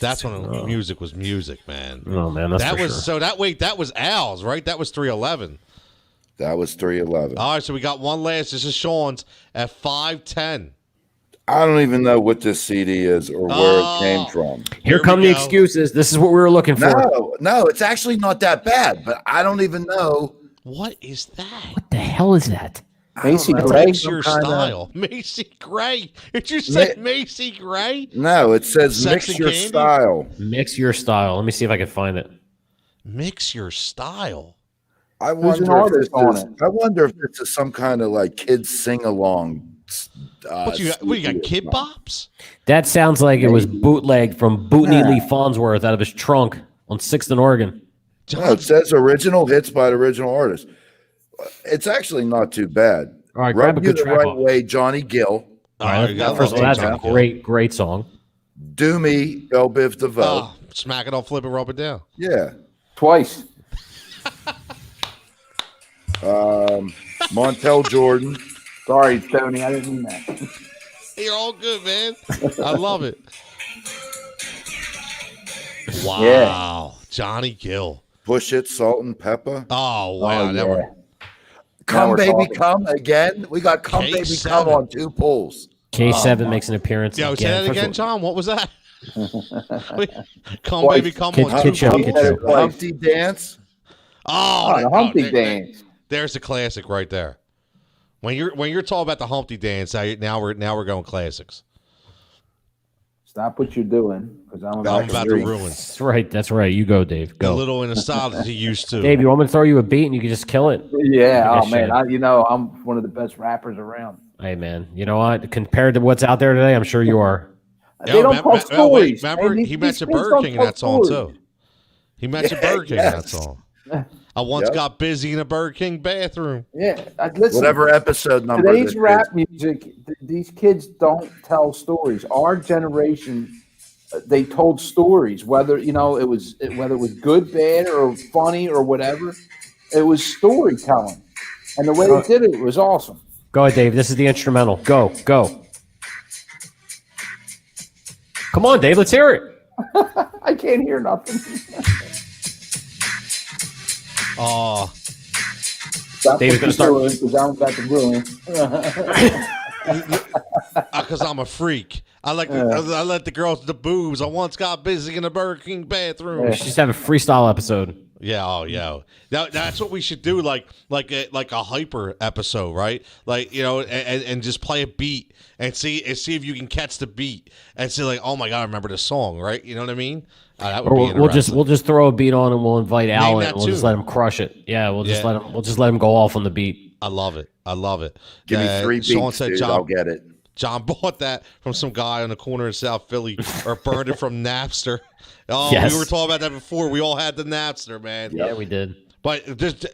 That's when music was music, man. Oh man, that's that for was sure. so. That was Al's, right? That was 311. That was 311. All right, so we got one last. This is Sean's at 510. I don't even know what this CD is or where it came from. Here come the excuses. This is what we were looking for. No, it's actually not that bad, but I don't even know. What is that? What the hell is that? Macy Gray. Mix your style. Macy Gray. Did you say Macy Gray? No, it says Sex mix and your Candy? style. Mix your style. Let me see if I can find it. Mix your style. I Who's an wonder if artist on this it? I wonder if this is some kind of like kids sing along. What you got? Kid Bops? That sounds like it was bootlegged from Bootney Lee Farnsworth out of his trunk on 6th and Oregon. No, it says original hits by the original artist. It's actually not too bad. All right, Rub grab a You good the track Right off. Way, Johnny Gill. All right, first of all, that's a great song. Do Me, Belle Biv DeVoe. Oh, smack it on, flip it, rub it down. Yeah. Twice. Montel Jordan. Sorry, Tony. I didn't mean that. You're all good, man. I love it. Wow. Yeah. Johnny Gill. Push It, Salt and Pepper. Oh, wow. Oh, That yeah. one. Come we're Baby talking. Come again. We got Come Baby K7. Come on 2 pulls. K7 makes an appearance. Yo, say that First of again, all, John. What was that? Come, Twice. baby, come Kid- on. Kid Show, two Kid pulls. Show. Twice. Humpty Dance. Oh, The Humpty there- Dance. There's the classic right there. When you're talking about the Humpty Dance, now we're going classics. Stop what you're doing, because I'm I'm about about to to read. ruin. That's right. That's right. You go, Dave. A Go. little in the style that he used to. Dave, you want me to throw you a beat and you can just kill it? Yeah. I Oh man. should. I'm one of the best rappers around. Hey, man. You know what? Compared to what's out there today, I'm sure you are. They don't tell stories. Remember, man. he These mentioned kids Burger don't King in tell that song stories. too. He mentioned Burger King in that yes. song. I once got busy in a Burger King bathroom. Yeah. Listen, Whatever episode number. today's this rap is. music, these kids don't tell stories. Our generation, they told stories, whether it was good, bad, or funny or whatever. It was storytelling, and the way they did it was awesome. Go ahead, Dave. This is the instrumental. Go. Come on, Dave. Let's hear it. I can't hear nothing. Oh, That's Dave's gonna start- because I'm about to ruin. because I'm a freak. I let the girls the boobs. I once got busy in a Burger King bathroom. We should just have a freestyle episode. Yeah, oh yeah. That's what we should do, like a hyper episode, right? Like, and just play a beat and see if you can catch the beat and see like, oh my god, I remember this song, right? You know what I mean? That would be Or we'll interesting. just throw a beat on and we'll invite Alan that and we'll just tune. let him crush it. Yeah, we'll just Yeah. let him go off on the beat. I love it. Give me 3 Sean beats, said dude. John, I'll get it. John bought that from some guy on the corner in South Philly, or burned it from Napster. Oh, Yes. we were talking about that before. We all had the Napster, man. Yeah, we did. But just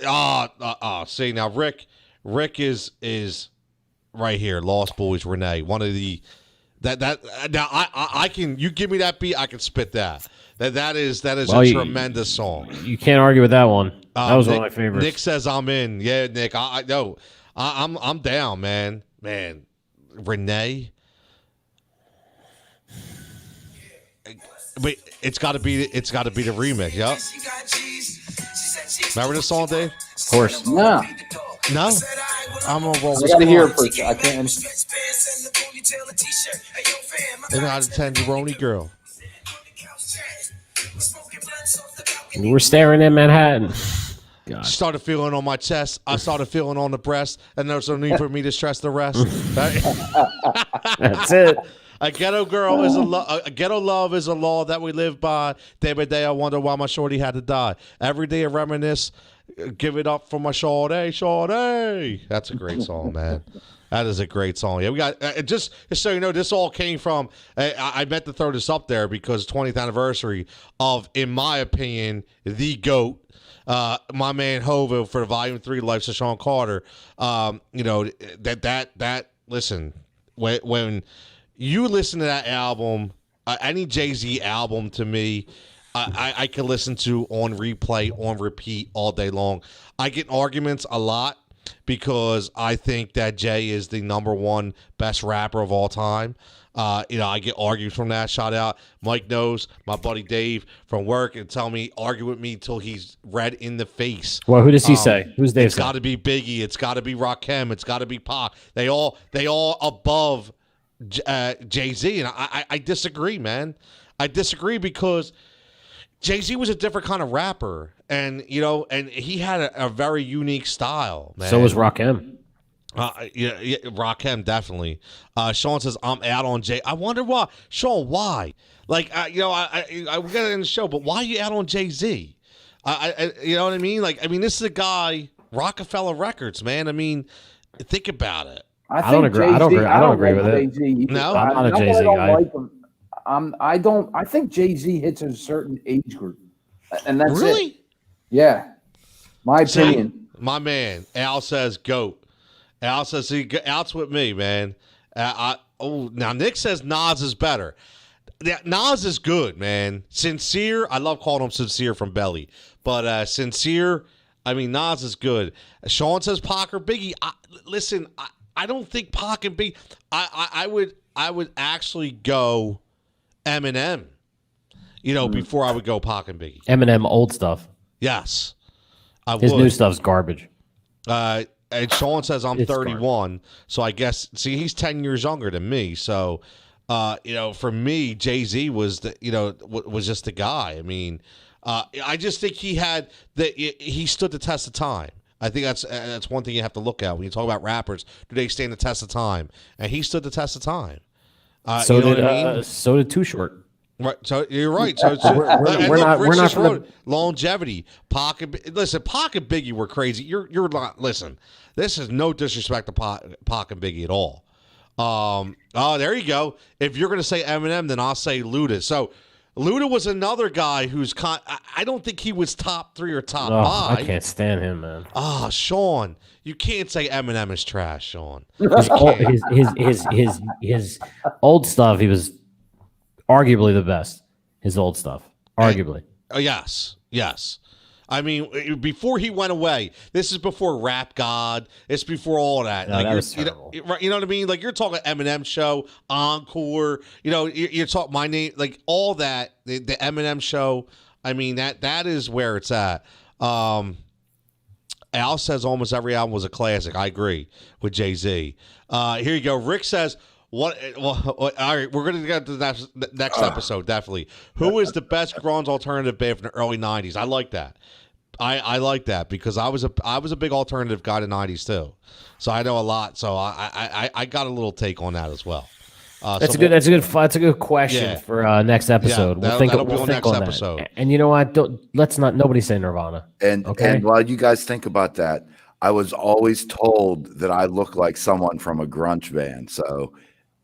see now, Rick is right here. Lost Boys Renee, one of the that now I can, you give me that beat, I can spit that. That is Well, a you- tremendous song. You can't argue with that one. That was Nick, one of my favorites. Nick says I'm in. Yeah, Nick, I know. I'm down, man. Man, Renee. But it's got to be the remix, yeah. Remember this song, Dave? Of course. No, No, I'm gonna roll. I got to hear it first. I can't. They're not a 10-year-old girl. We're staring at Manhattan. God. Started feeling on my chest. I started feeling on the breast, and there's no need for me to stress the rest. That's it. A ghetto girl is a ghetto love is a law that we live by. Day by day, I wonder why my shorty had to die. Every day, I reminisce. Give it up for my shorty, shorty. That's a great song, man. That is a great song. Yeah, we got just so you know, this all came from. I meant to throw this up there because 20th anniversary of, in my opinion, the GOAT. My man Hova for Volume 3, Life of Sean Carter. That listen, when you listen to that album, any Jay-Z album to me, I can listen to on replay, on repeat all day long. I get in arguments a lot because I think that Jay is the number one best rapper of all time. I get argued from that. Shout out Mike knows, my buddy Dave from work, and tell me, argue with me till he's red in the face. Well, who does he say? Who's Dave? It's got to be Biggie. It's got to be Rakim. It's got to be Pac. They all above Jay-Z, and I disagree, man. I disagree because Jay-Z was a different kind of rapper, and he had a very unique style, man. So was Rakim. Yeah, Rakim definitely. Sean says I'm out on Jay. I wonder why, Sean. Why? Like, I we got it in the show, but why are you out on Jay-Z? You know what I mean? Like, this is a guy, Rockefeller Records, man. Think about it. I don't agree. I don't agree with it. Jay-Z. No, I'm not a Jay-Z guy. Like him. I think Jay-Z hits a certain age group, and that's really it. Yeah, my opinion. My man Al says GOAT. Al says Al's with me, man. Now Nick says Nas is better. Yeah, Nas is good, man. Sincere, I love calling him Sincere from Belly, but Sincere, Nas is good. Sean says Pac or Biggie. Listen, I don't think Pac and Biggie. I would actually go Eminem. Before I would go Pac and Biggie. Eminem old stuff. Yes, His new stuff's garbage. And Sean says I'm It's 31, so I guess he's 10 years younger than me. So, for me, Jay-Z was was just the guy. I just think he stood the test of time. I think that's one thing you have to look at when you talk about rappers. Do they stand the test of time? And he stood the test of time. So did Too Short. Right, so you're right. So we're not from longevity. Pac and Biggie were crazy. You're not. Listen, this is no disrespect to Pac and Biggie at all. There you go. If you're gonna say Eminem, then I'll say Luda. So Luda was another guy who's I don't think he was top 3 or top 5. I can't stand him, man. Sean, you can't say Eminem is trash, Sean. His old stuff, he was arguably the best. His old stuff, arguably. Yes. Before he went away, this is before Rap God. It's before all that. No, that was terrible. You know what I mean? Like, you're talking Eminem show, Encore. You're talking My Name, like all that. The Eminem show. That is where it's at. Al says almost every album was a classic. I agree with Jay-Z. Here you go. Rick says, all right, we're going to get to the next episode, definitely. Who is the best grunge alternative band from the early 90s? I like that. I like that because I was a big alternative guy in the 90s too. So I know a lot. So I got a little take on that as well. That's a good question for next episode. Yeah, that'll be on next episode. That. And you know what? Nobody say Nirvana. And while you guys think about that, I was always told that I look like someone from a grunge band. So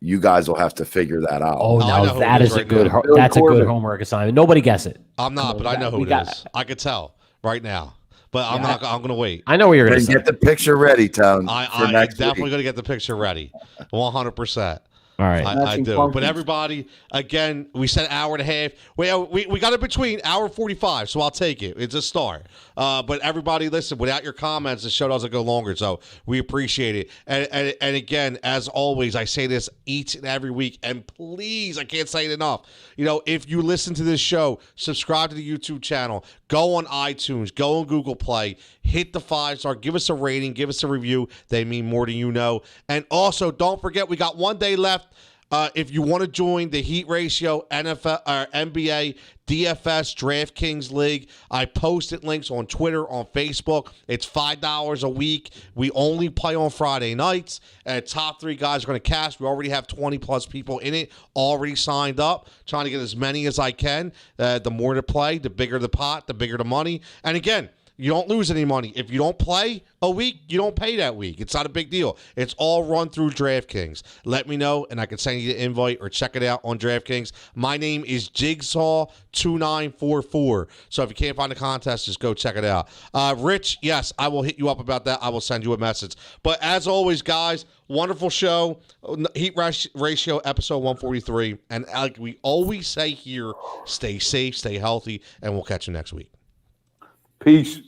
you guys will have to figure that out. Oh, now that is a good homework assignment. Nobody guess it. I'm not, but I know who it is. I could tell right now, but I'm not. I'm going to wait. I know what you're going to say. Get the picture ready, Tone. I'm definitely going to get the picture ready, 100%. All right. I do. But everybody, again, we said hour and a half. We got it between hour 45, so I'll take it. It's a start. But everybody, listen, without your comments, the show doesn't go longer, so we appreciate it. And again, as always, I say this each and every week, and please, I can't say it enough. If you listen to this show, subscribe to the YouTube channel, go on iTunes, go on Google Play, hit the 5-star, give us a rating, give us a review. They mean more than you know. And also, don't forget, we got one day left. If you want to join the Heat Ratio NFL or NBA DFS DraftKings League, I posted links on Twitter, on Facebook. It's $5 a week. We only play on Friday nights. And top 3 guys are going to cash. We already have 20-plus people in it already signed up. Trying to get as many as I can. The more to play, the bigger the pot, the bigger the money. And again, you don't lose any money. If you don't play a week, you don't pay that week. It's not a big deal. It's all run through DraftKings. Let me know, and I can send you the invite or check it out on DraftKings. My name is Jigsaw2944. So if you can't find the contest, just go check it out. Rich, yes, I will hit you up about that. I will send you a message. But as always, guys, wonderful show. Heat Ratio, episode 143. And like we always say here, stay safe, stay healthy, and we'll catch you next week. Peace.